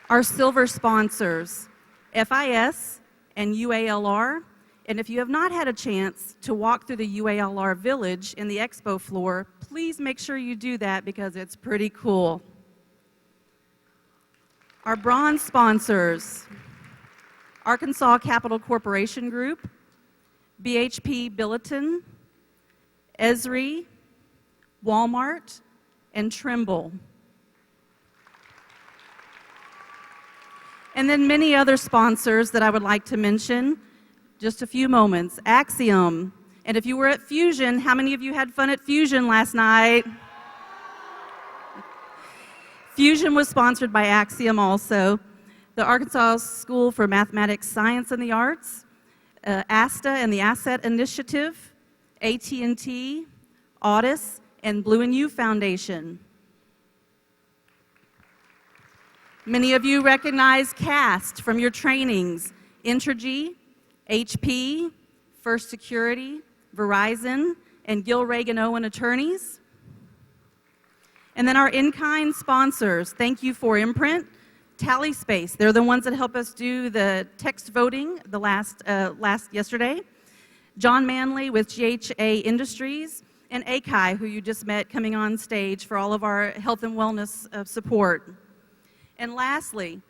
Speaker 20: Our silver sponsors, FIS and UALR, and if you have not had a chance to walk through the UALR Village in the expo floor, please make sure you do that because it's pretty cool. Our bronze sponsors, Arkansas Capital Corporation Group, BHP Billiton, Esri, Walmart, and Trimble. And then many other sponsors that I would like to mention, just a few moments. Axiom, and if you were at Fusion, how many of you had fun at Fusion last night? Fusion was sponsored by Axiom also. The Arkansas School for Mathematics, Science, and the Arts, ASTA and the Asset Initiative, AT&T, Audis, and Blue and You Foundation. Many of you recognize CAST from your trainings, Entergy, HP, First Security, Verizon, and Gil Reagan Owen Attorneys. And then our in-kind sponsors, thank you for Imprint, Tally Space. They're the ones that help us do the text voting yesterday. John Manley with GHA Industries, and AKI, who you just met coming on stage for all of our health and wellness support. And lastly,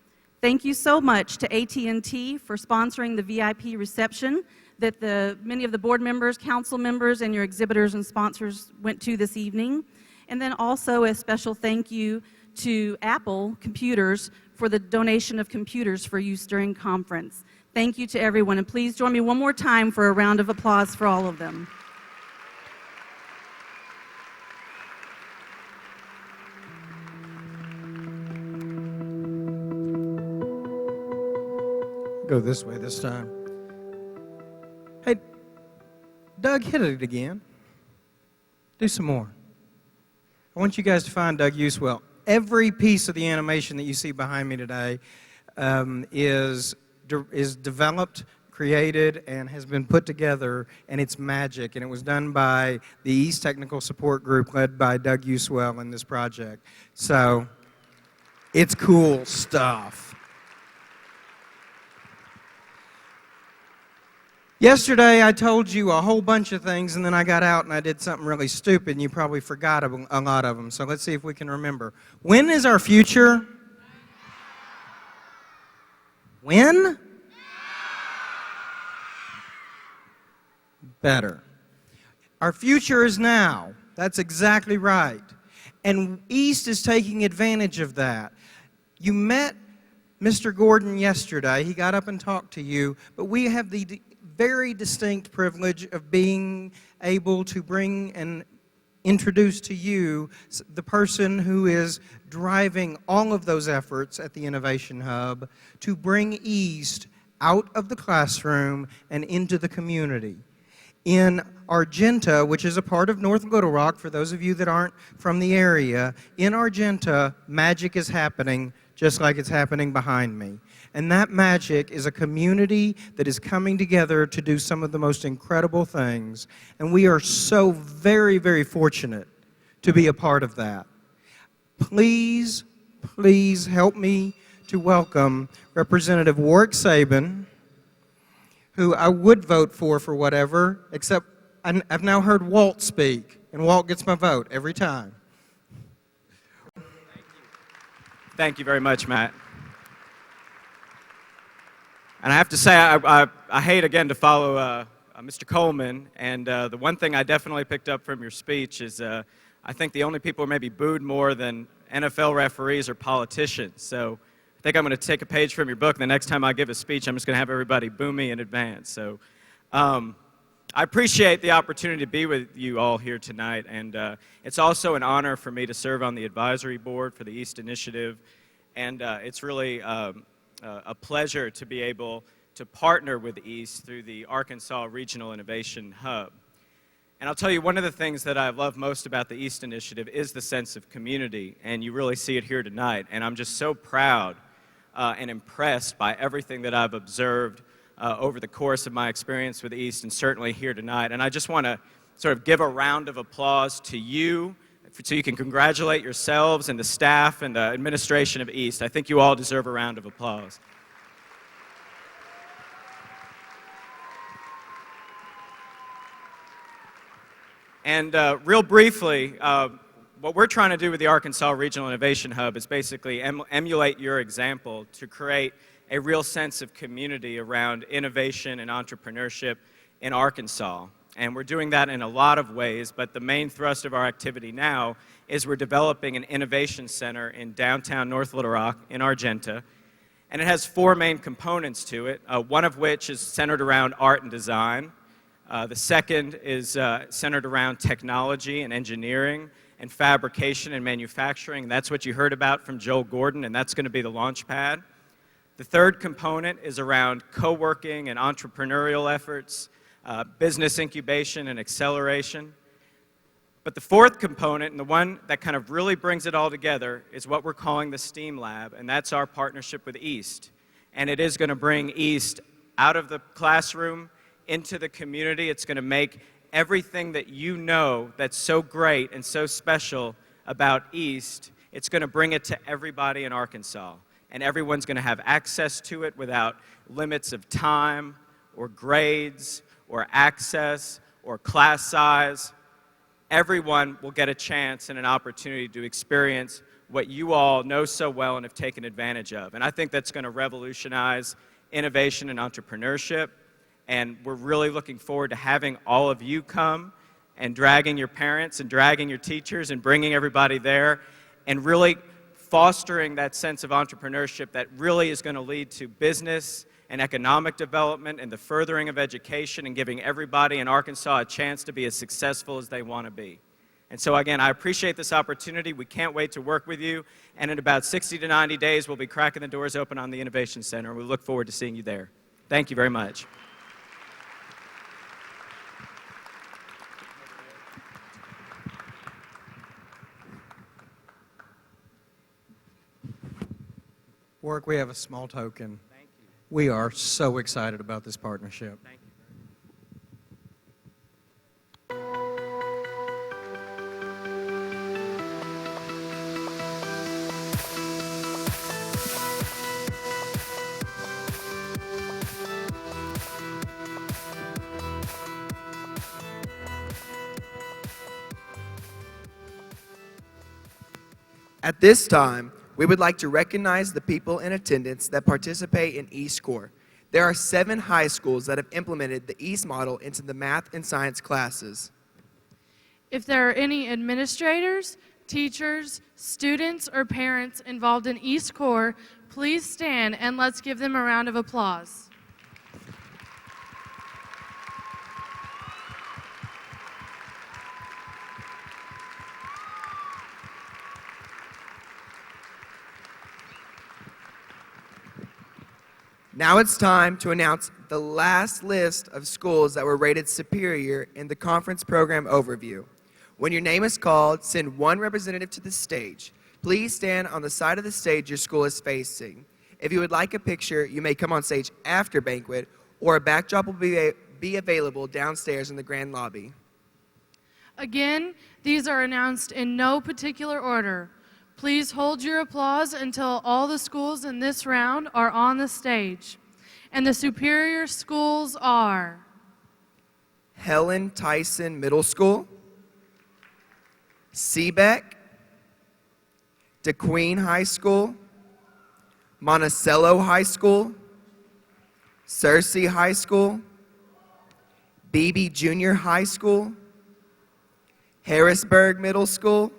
Speaker 20: Thank you so much to AT&T for sponsoring the VIP reception that many of the board members, council members, and your exhibitors and sponsors went to this evening. And then also a special thank you to Apple Computers for the donation of computers for use during conference. Thank you to everyone, and please join me one more time for a round of applause for all of them.
Speaker 12: Go this way this time. Hey, Doug, hit it again. Do some more. I want you guys to find Doug Usewell. Every piece of the animation that you see behind me today is developed, created, and has been put together, and it's magic. And it was done by the East Technical Support Group led by Doug Usewell in this project. So it's cool stuff. Yesterday, I told you a whole bunch of things, and then I got out and I did something really stupid, and you probably forgot a lot of them. So let's see if we can remember. When is our future? When? Better. Our future is now. That's exactly right. And East is taking advantage of that. You met Mr. Gordon yesterday. He got up and talked to you, but we have the very distinct privilege of being able to bring and introduce to you the person who is driving all of those efforts at the Innovation Hub to bring East out of the classroom and into the community. In Argenta, which is a part of North Little Rock, for those of you that aren't from the area, in Argenta, magic is happening just like it's happening behind me. And that magic is a community that is coming together to do some of the most incredible things. And we are so very, very fortunate to be a part of that. Please, please help me to welcome Representative Warwick Sabin, who I would vote for whatever, except I've now heard Walt speak, and Walt gets my vote every time.
Speaker 21: Thank you very much, Matt. And I have to say, I hate again to follow Mr. Coleman, and the one thing I definitely picked up from your speech is I think the only people who maybe booed more than NFL referees are politicians. So I think I'm going to take a page from your book. The next time I give a speech, I'm just going to have everybody boo me in advance. So I appreciate the opportunity to be with you all here tonight, and it's also an honor for me to serve on the advisory board for the East Initiative, and it's really a pleasure to be able to partner with East through the Arkansas Regional Innovation Hub. And I'll tell you, one of the things that I love most about the East Initiative is the sense of community, and you really see it here tonight. And I'm just so proud and impressed by everything that I've observed over the course of my experience with East, and certainly here tonight. And I just want to sort of give a round of applause to you, so you can congratulate yourselves and the staff and the administration of East. I think you all deserve a round of applause. And real briefly, what we're trying to do with the Arkansas Regional Innovation Hub is basically emulate your example to create a real sense of community around innovation and entrepreneurship in Arkansas. And we're doing that in a lot of ways, but the main thrust of our activity now is we're developing an innovation center in downtown North Little Rock in Argenta. And it has four main components to it, one of which is centered around art and design. The second is centered around technology and engineering and fabrication and manufacturing. That's what you heard about from Joel Gordon, and that's going to be the launch pad. The third component is around co-working and entrepreneurial efforts, business incubation and acceleration. But the fourth component, and the one that kind of really brings it all together, is what we're calling the STEAM Lab, and that's our partnership with East. And it is going to bring East out of the classroom into the community. It's going to make everything that you know that's so great and so special about East, it's going to bring it to everybody in Arkansas. And everyone's going to have access to it without limits of time or grades or access or class size. everyone will get a chance and an opportunity to experience what you all know so well and have taken advantage of. And I think that's going to revolutionize innovation and entrepreneurship. And we're really looking forward to having all of you come and dragging your parents and dragging your teachers and bringing everybody there and really fostering that sense of entrepreneurship that really is going to lead to business and economic development and the furthering of education and giving everybody in Arkansas a chance to be as successful as they want to be. And so again, I appreciate this opportunity. We can't wait to work with you. And in about 60 to 90 days, we'll be cracking the doors open on the Innovation Center. We look forward to seeing you there. Thank you very much.
Speaker 12: Warwick, we have a small token. Thank you. We are so excited about this partnership.
Speaker 21: Thank you.
Speaker 2: At this time, we would like to recognize the people in attendance that participate in East Core. There are 7 high schools that have implemented the East model into the math and science classes.
Speaker 3: If there are any administrators, teachers, students, or parents involved in East Core, please stand and let's give them a round of applause.
Speaker 2: Now it's time to announce the last list of schools that were rated superior in the conference program overview. When your name is called, send one representative to the stage. Please stand on the side of the stage your school is facing. If you would like a picture, you may come on stage after banquet, or a backdrop will be available downstairs in the grand lobby.
Speaker 3: Again, these are announced in no particular order. Please hold your applause until all the schools in this round are on the stage. And the superior schools are
Speaker 2: Helen Tyson Middle School, Seebeck, DeQueen High School, Monticello High School, Searcy High School, Beebe Junior High School, Harrisburg Middle School,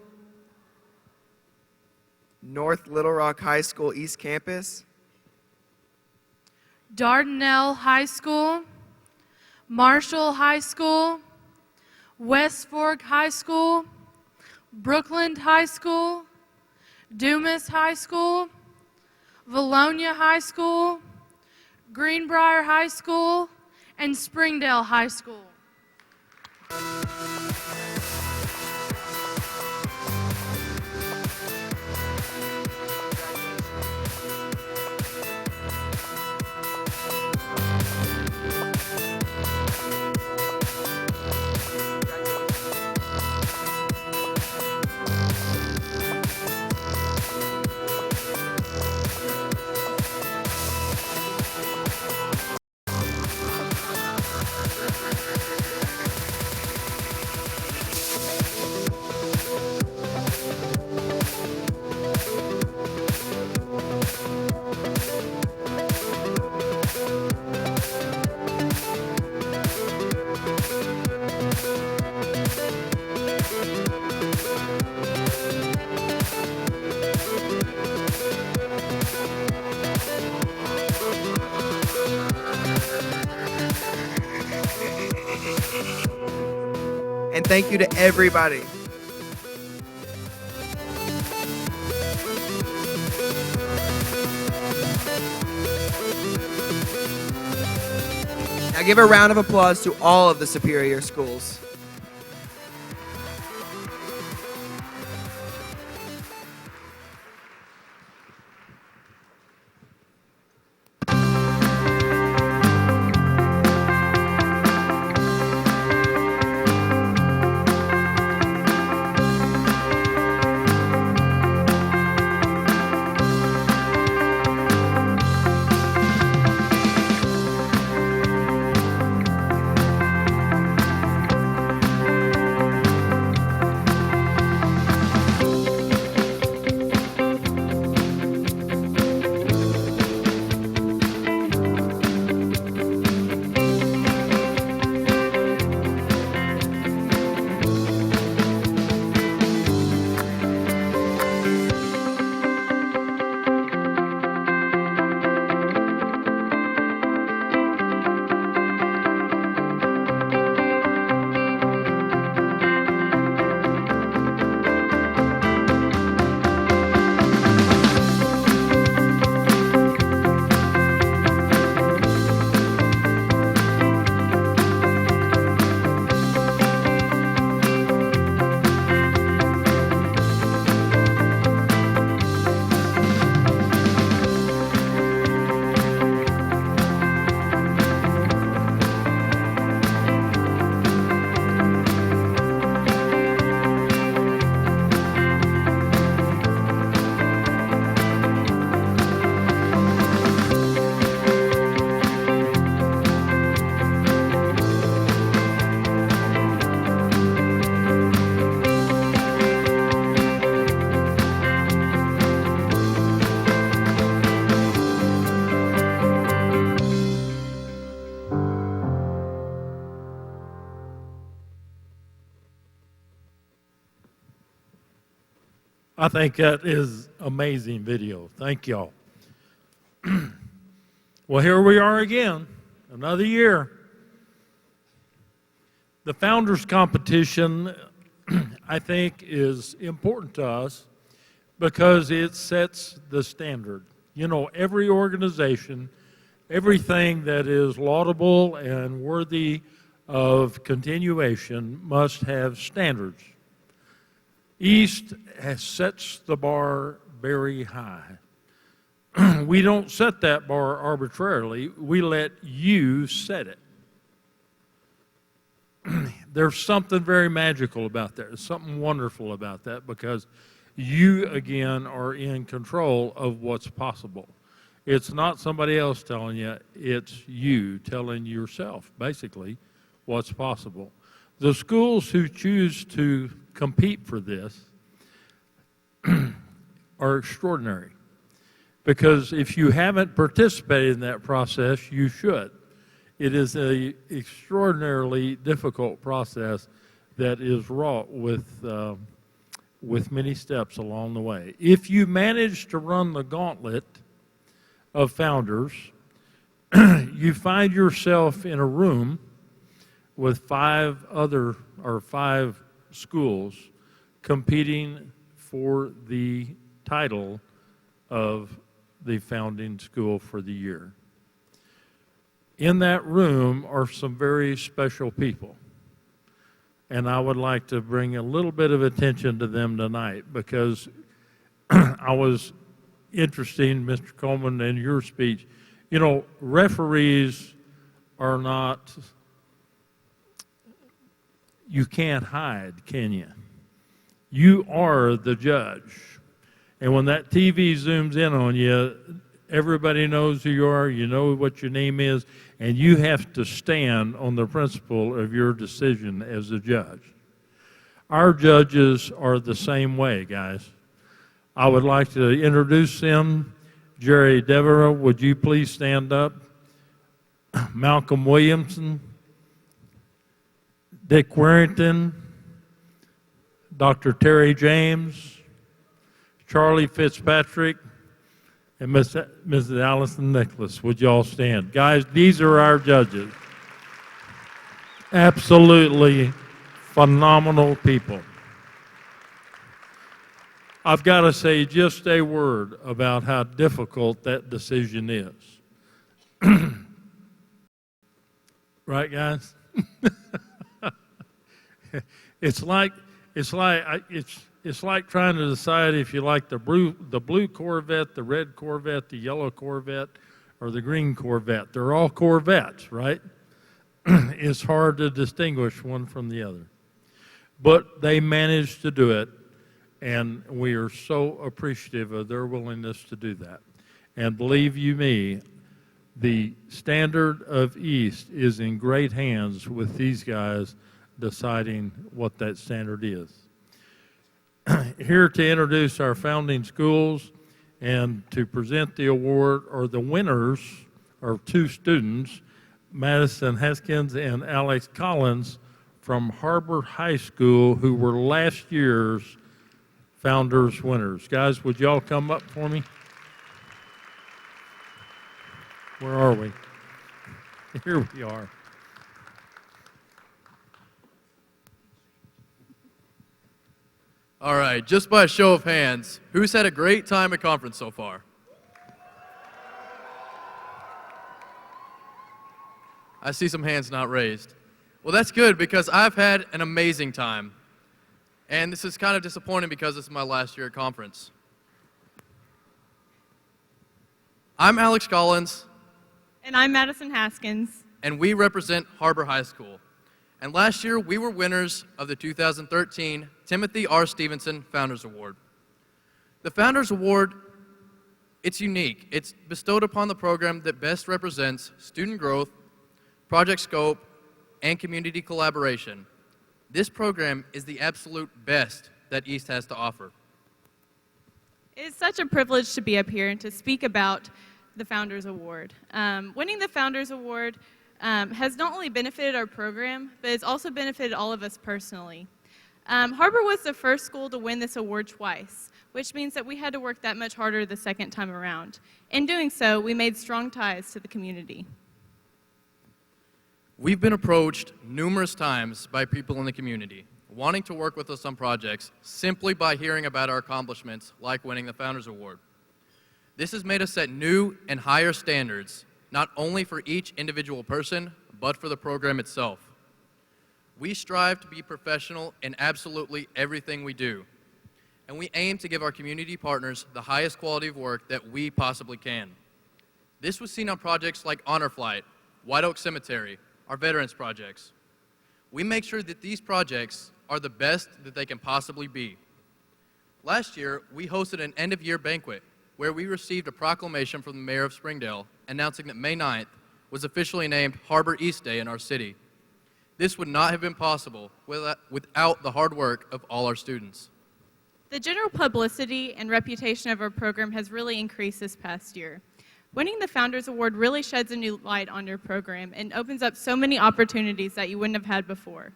Speaker 2: North Little Rock High School East Campus,
Speaker 3: Dardanelle High School, Marshall High School, West Fork High School, Brookland High School, Dumas High School, Valonia High School, Greenbrier High School, and Springdale High School.
Speaker 2: And thank you to everybody. Now give a round of applause to all of the superior schools.
Speaker 11: I think that is amazing video. Thank y'all. Well, here we are again, another year. The Founders Competition, I think, is important to us because it sets the standard. You know, every organization, everything that is laudable and worthy of continuation must have standards. East sets the bar very high. We don't set that bar arbitrarily. We let you set it. There's something very magical about that. There's something wonderful about that because you, again, are in control of what's possible. It's not somebody else telling you, it's you telling yourself, basically, what's possible. The schools who choose to compete for this are extraordinary because if you haven't participated in that process, you should. It is an extraordinarily difficult process that is wrought with many steps along the way. If you manage to run the gauntlet of founders, you find yourself in a room with five schools competing for the title of the founding school for the year. In that room are some very special people. And I would like to bring a little bit of attention to them tonight because I was interested, Mr. Coleman, in your speech. You know, referees are not, you can't hide, can you? You are the judge. And when that TV zooms in on you, everybody knows who you are, you know what your name is, and you have to stand on the principle of your decision as a judge. Our judges are the same way, guys. I would like to introduce them. Jerry Devereux, would you please stand up? Malcolm Williamson, Dick Warrington, Dr. Terry James, Charlie Fitzpatrick, and Mrs. Allison Nicholas. Would you all stand? Guys, these are our judges. Absolutely phenomenal people. I've got to say just a word about how difficult that decision is. Right, guys? It's like trying to decide if you like the blue Corvette, the red Corvette, the yellow Corvette, or the green Corvette. They're all Corvettes, right? It's hard to distinguish one from the other. But they managed to do it, and we are so appreciative of their willingness to do that. And believe you me, the standard of East is in great hands with these guys deciding what that standard is. Here to introduce our founding schools and to present the award are the winners, or two students, Madison Haskins and Alex Collins from Harbor High School, who were last year's Founders winners. Guys, would y'all come up for me? Where are we? Here we are.
Speaker 1: All right, just by a show of hands, who's had a great time at conference so far? I see some hands not raised. Well, that's good because I've had an amazing time. And this is kind of disappointing because this is my last year at conference. I'm Alex Collins.
Speaker 22: And I'm Madison Haskins.
Speaker 1: And we represent Harbor High School. And last year, we were winners of the 2013 Timothy R. Stevenson Founders Award. The Founders Award, it's unique. It's bestowed upon the program that best represents student growth, project scope, and community collaboration. This program is the absolute best that East has to offer.
Speaker 22: It's such a privilege to be up here and to speak about the Founders Award. Winning the Founders Award has not only benefited our program, but it's also benefited all of us personally. Harbor was the first school to win this award twice, which means that we had to work that much harder the second time around. In doing so, we made strong ties to the community.
Speaker 1: We've been approached numerous times by people in the community wanting to work with us on projects simply by hearing about our accomplishments, like winning the Founders Award. This has made us set new and higher standards, not only for each individual person, but for the program itself. We strive to be professional in absolutely everything we do, and we aim to give our community partners the highest quality of work that we possibly can. This was seen on projects like Honor Flight, White Oak Cemetery, our veterans projects. We make sure that these projects are the best that they can possibly be. Last year, we hosted an end-of-year banquet where we received a proclamation from the mayor of Springdale announcing that May 9th was officially named Harbor East Day in our city. This would not have been possible without the hard work of all our students.
Speaker 22: The general publicity and reputation of our program has really increased this past year. Winning the Founders Award really sheds a new light on your program and opens up so many opportunities that you wouldn't have had before.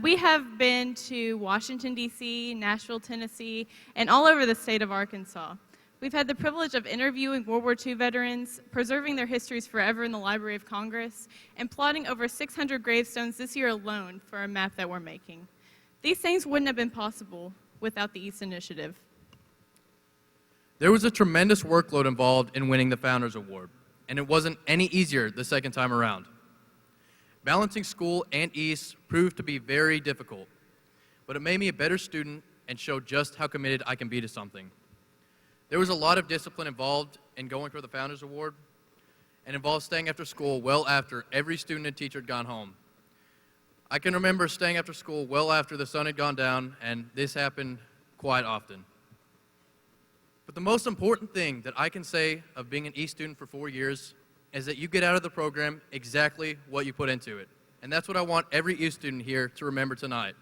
Speaker 22: We have been to Washington, D.C., Nashville, Tennessee, and all over the state of Arkansas. We've had the privilege of interviewing World War II veterans, preserving their histories forever in the Library of Congress, and plotting over 600 gravestones this year alone for a map that we're making. These things wouldn't have been possible without the East Initiative.
Speaker 1: There was a tremendous workload involved in winning the Founders Award, and it wasn't any easier the second time around. Balancing school and East proved to be very difficult, but it made me a better student and showed just how committed I can be to something. There was a lot of discipline involved in going for the Founders Award, and involved staying after school well after every student and teacher had gone home. I can remember staying after school well after the sun had gone down, and this happened quite often. But the most important thing that I can say of being an East student for 4 years is that you get out of the program exactly what you put into it. And that's what I want every East student here to remember tonight.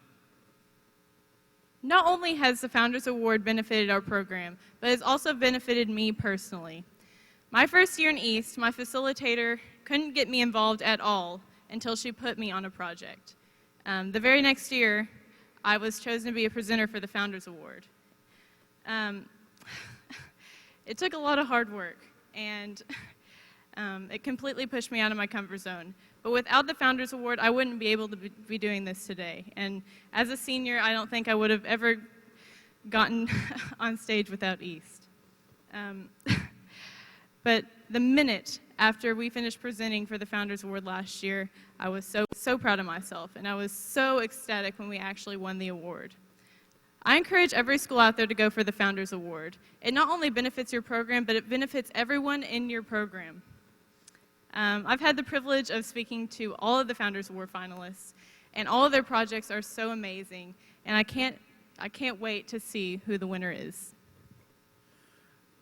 Speaker 22: Not only has the Founders Award benefited our program, but it's also benefited me personally. My first year in East, my facilitator couldn't get me involved at all until she put me on a project. The very next year, I was chosen to be a presenter for the Founders Award. It took a lot of hard work, and it completely pushed me out of my comfort zone. But without the Founders Award, I wouldn't be able to be doing this today. And as a senior, I don't think I would have ever gotten on stage without East. But the minute after we finished presenting for the Founders Award last year, I was so proud of myself, and I was so ecstatic when we actually won the award. I encourage every school out there to go for the Founders Award. It not only benefits your program, but it benefits everyone in your program. I've had the privilege of speaking to all of the Founders Award finalists, and all of their projects are so amazing, and I can't wait to see who the winner is.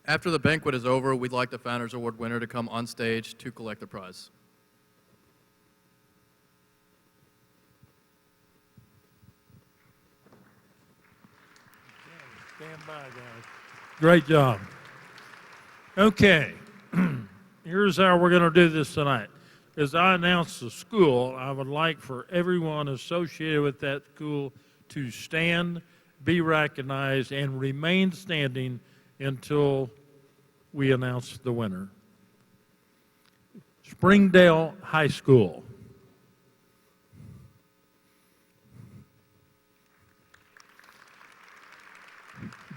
Speaker 1: After the banquet is over, we'd like the Founders Award winner to come on stage to collect the prize.
Speaker 11: Stand by, guys. Great job. Okay. Here's how we're going to do this tonight. As I announce the school, I would like for everyone associated with that school to stand, be recognized, and remain standing until we announce the winner. Springdale High School.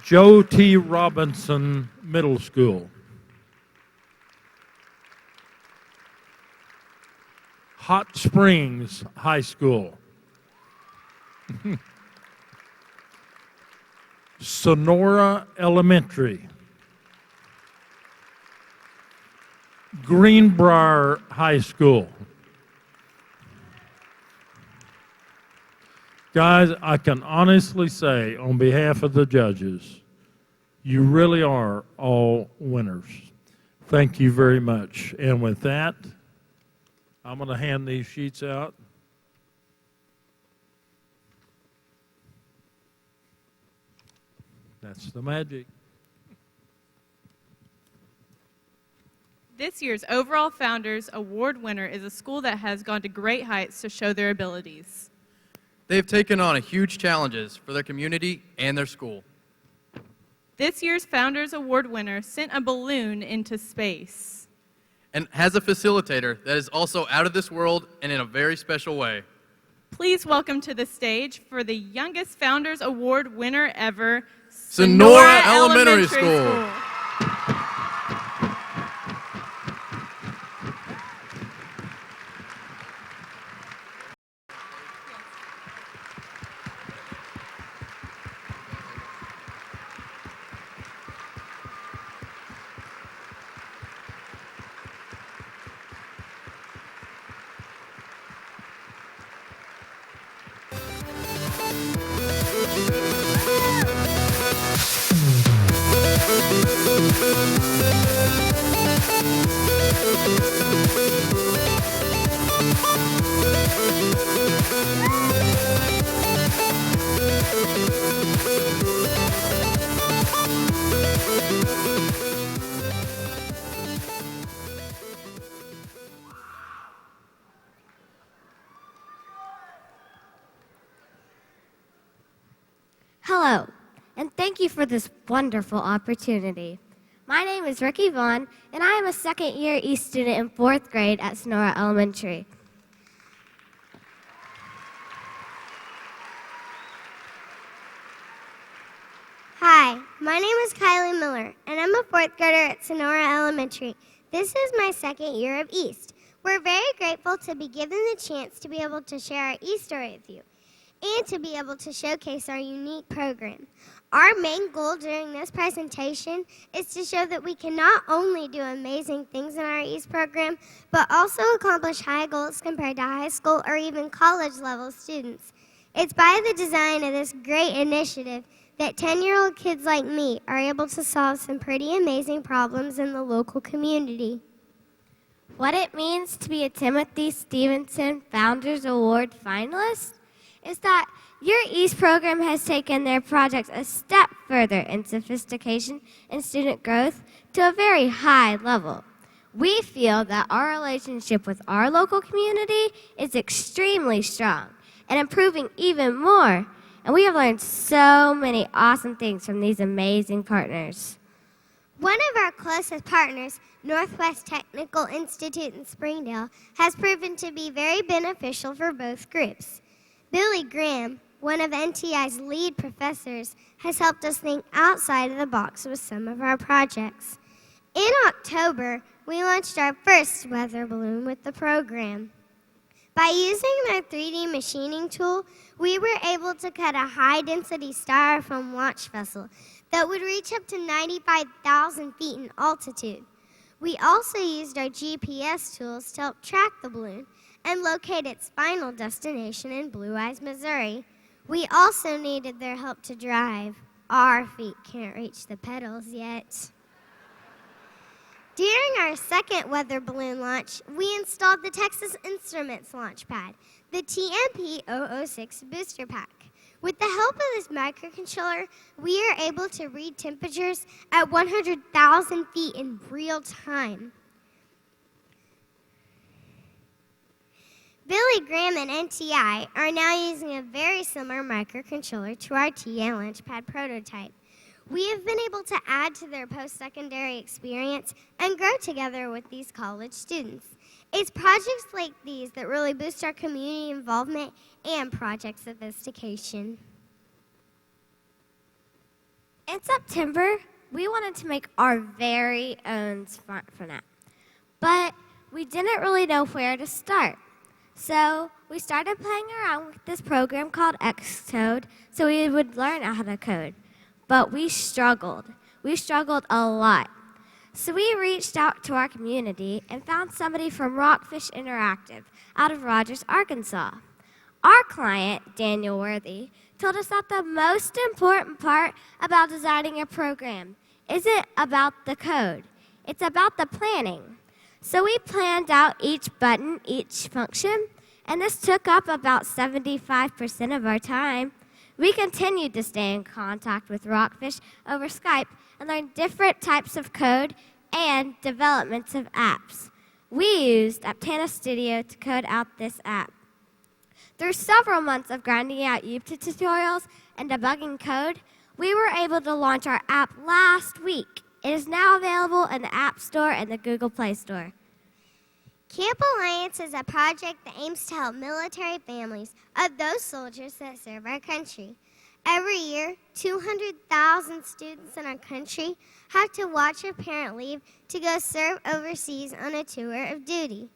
Speaker 11: Joe T. Robinson Middle School. Hot Springs High School. Sonora Elementary. Greenbrier High School. Guys, I can honestly say on behalf of the judges, you really are all winners. Thank you very much. And with that, I'm going to hand these sheets out. That's the magic.
Speaker 22: This year's overall Founders Award winner is a school that has gone to great heights to show their abilities.
Speaker 1: They've taken on huge challenges for their community and their school.
Speaker 22: This year's Founders Award winner sent a balloon into space.
Speaker 1: And has a facilitator that is also out of this world and in a very special way.
Speaker 22: Please welcome to the stage for the youngest Founders Award winner ever,
Speaker 1: Sonora Elementary School.
Speaker 4: Hello, and thank you for this wonderful opportunity. My name is Ricky Vaughn, and I am a second-year East student in 4th grade at Sonora Elementary.
Speaker 8: Hi, my name is Kylie Miller, and I'm a 4th grader at Sonora Elementary. This is my second year of East. We're very grateful to be given the chance to be able to share our East story with you and to be able to showcase our unique program. Our main goal during this presentation is to show that we can not only do amazing things in our East program, but also accomplish high goals compared to high school or even college level students. It's by the design of this great initiative that 10-year-old kids like me are able to solve some pretty amazing problems in the local community.
Speaker 4: What it means to be a Timothy Stevenson Founders Award finalist is that your East program has taken their projects a step further in sophistication and student growth to a very high level. We feel that our relationship with our local community is extremely strong and improving even more, and we have learned so many awesome things from these amazing partners.
Speaker 8: One of our closest partners, Northwest Technical Institute in Springdale, has proven to be very beneficial for both groups. Billy Graham, one of NTI's lead professors, has helped us think outside of the box with some of our projects. In October, we launched our first weather balloon with the program. By using their 3D machining tool, we were able to cut a high-density styrofoam launch vessel that would reach up to 95,000 feet in altitude. We also used our GPS tools to help track the balloon and locate its final destination in Blue Eyes, Missouri. We also needed their help to drive. Our feet can't reach the pedals yet. During our second weather balloon launch, we installed the Texas Instruments launch pad, the TMP-006 booster pack. With the help of this microcontroller, we are able to read temperatures at 100,000 feet in real time. Billy Graham and NTI are now using a very similar microcontroller to our TA Launchpad prototype. We have been able to add to their post-secondary experience and grow together with these college students. It's projects like these that really boost our community involvement and project sophistication.
Speaker 4: In September, we wanted to make our very own smartphone app, but we didn't really know where to start. So we started playing around with this program called Xcode so we would learn how to code. But we struggled. We struggled a lot. So we reached out to our community and found somebody from Rockfish Interactive out of Rogers, Arkansas. Our client, Daniel Worthy, told us that the most important part about designing a program isn't about the code. It's about the planning. So we planned out each button, each function, and this took up about 75% of our time. We continued to stay in contact with Rockfish over Skype and learn different types of code and developments of apps. We used Aptana Studio to code out this app. Through several months of grinding out YouTube tutorials and debugging code, we were able to launch our app last week. It is now available in the App Store and the Google Play Store.
Speaker 8: Camp Alliance is a project that aims to help military families of those soldiers that serve our country. Every year, 200,000 students in our country have to watch their parent leave to go serve overseas on a tour of duty.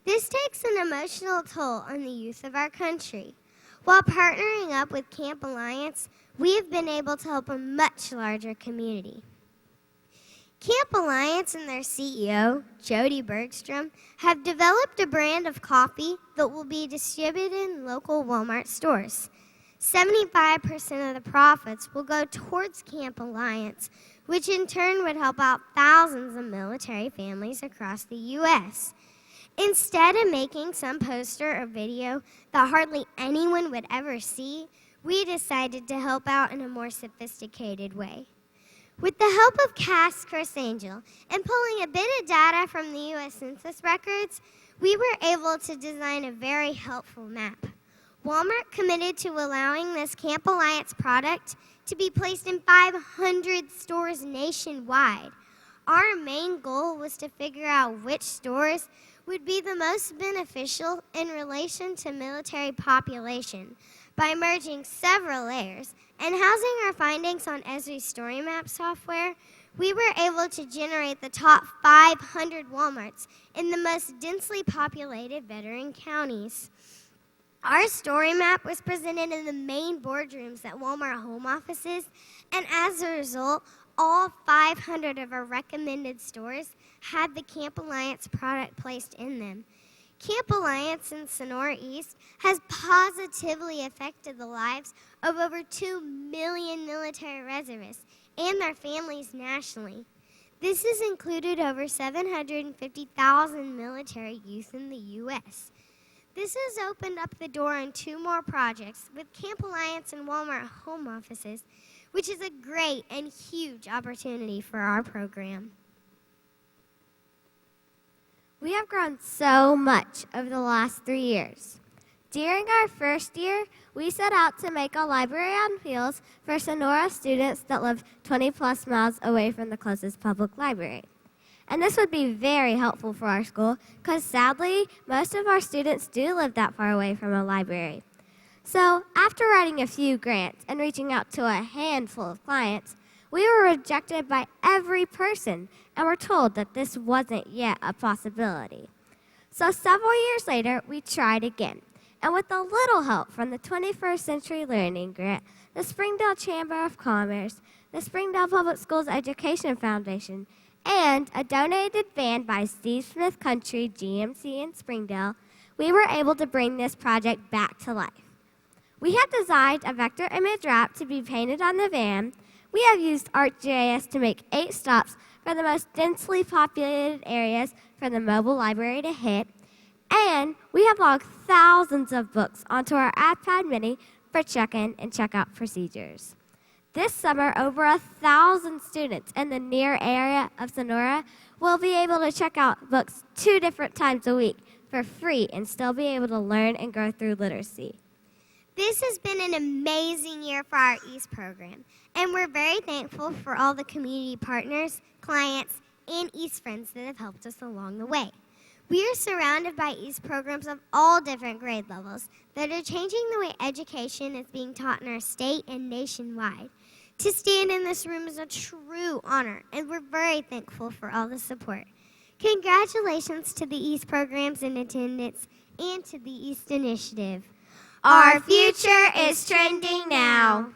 Speaker 8: This takes an emotional toll on the youth of our country. While partnering up with Camp Alliance, we have been able to help a much larger community. Camp Alliance and their CEO, Jody Bergstrom, have developed a brand of coffee that will be distributed in local Walmart stores. 75% of the profits will go towards Camp Alliance, which in turn would help out thousands of military families across the U.S. Instead of making some poster or video that hardly anyone would ever see, we decided to help out in a more sophisticated way. With the help of Cast Chris Angel and pulling a bit of data from the U.S. Census records, we were able to design a very helpful map. Walmart committed to allowing this Camp Alliance product to be placed in 500 stores nationwide. Our main goal was to figure out which stores would be the most beneficial in relation to military population by merging several layers and housing our findings on Esri's Story Map software. We were able to generate the top 500 Walmarts in the most densely populated veteran counties. Our story map was presented in the main boardrooms at Walmart home offices, and as a result, all 500 of our recommended stores had the Camp Alliance product placed in them. Camp Alliance in Sonora East has positively affected the lives of over 2 million military reservists and their families nationally. This has included over 750,000 military youth in the U.S. This has opened up the door on 2 more projects with Camp Alliance and Walmart home offices, which is a great and huge opportunity for our program.
Speaker 4: We have grown so much over the last 3 years. During our first year, we set out to make a library on wheels for Sonora students that live 20-plus miles away from the closest public library. And this would be very helpful for our school because sadly, most of our students do live that far away from a library. So after writing a few grants and reaching out to a handful of clients, we were rejected by every person and were told that this wasn't yet a possibility. So several years later, we tried again. And with a little help from the 21st Century Learning Grant, the Springdale Chamber of Commerce, the Springdale Public Schools Education Foundation, and a donated van by Steve Smith Country GMC in Springdale, we were able to bring this project back to life. We have designed a vector image wrap to be painted on the van. We have used ArcGIS to make 8 stops for the most densely populated areas for the mobile library to hit. And we have logged thousands of books onto our iPad mini for check-in and check-out procedures. This summer, over 1,000 students in the near area of Sonora will be able to check out books 2 different times a week for free and still be able to learn and grow through literacy.
Speaker 8: This has been an amazing year for our East program, and we're very thankful for all the community partners, clients, and East friends that have helped us along the way. We are surrounded by East programs of all different grade levels that are changing the way education is being taught in our state and nationwide. To stand in this room is a true honor, and we're very thankful for all the support. Congratulations to the East programs in attendance and to the East Initiative.
Speaker 4: Our future is trending now.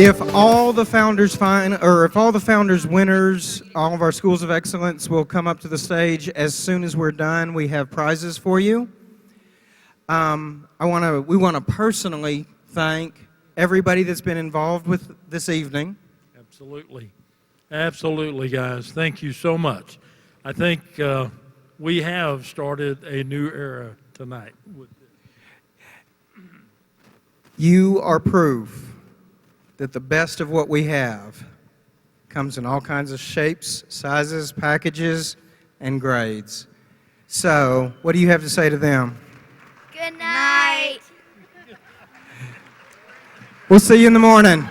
Speaker 12: If all the founders if all the founders winners, all of our schools of excellence will come up to the stage as soon as we're done. We have prizes for you. We want to personally thank everybody that's been involved with this evening.
Speaker 11: Absolutely. Absolutely, guys. Thank you so much. I think we have started a new era tonight.
Speaker 12: You are proof that the best of what we have comes in all kinds of shapes, sizes, packages, and grades. So, what do you have to say to them?
Speaker 4: Good night.
Speaker 12: We'll see you in the morning.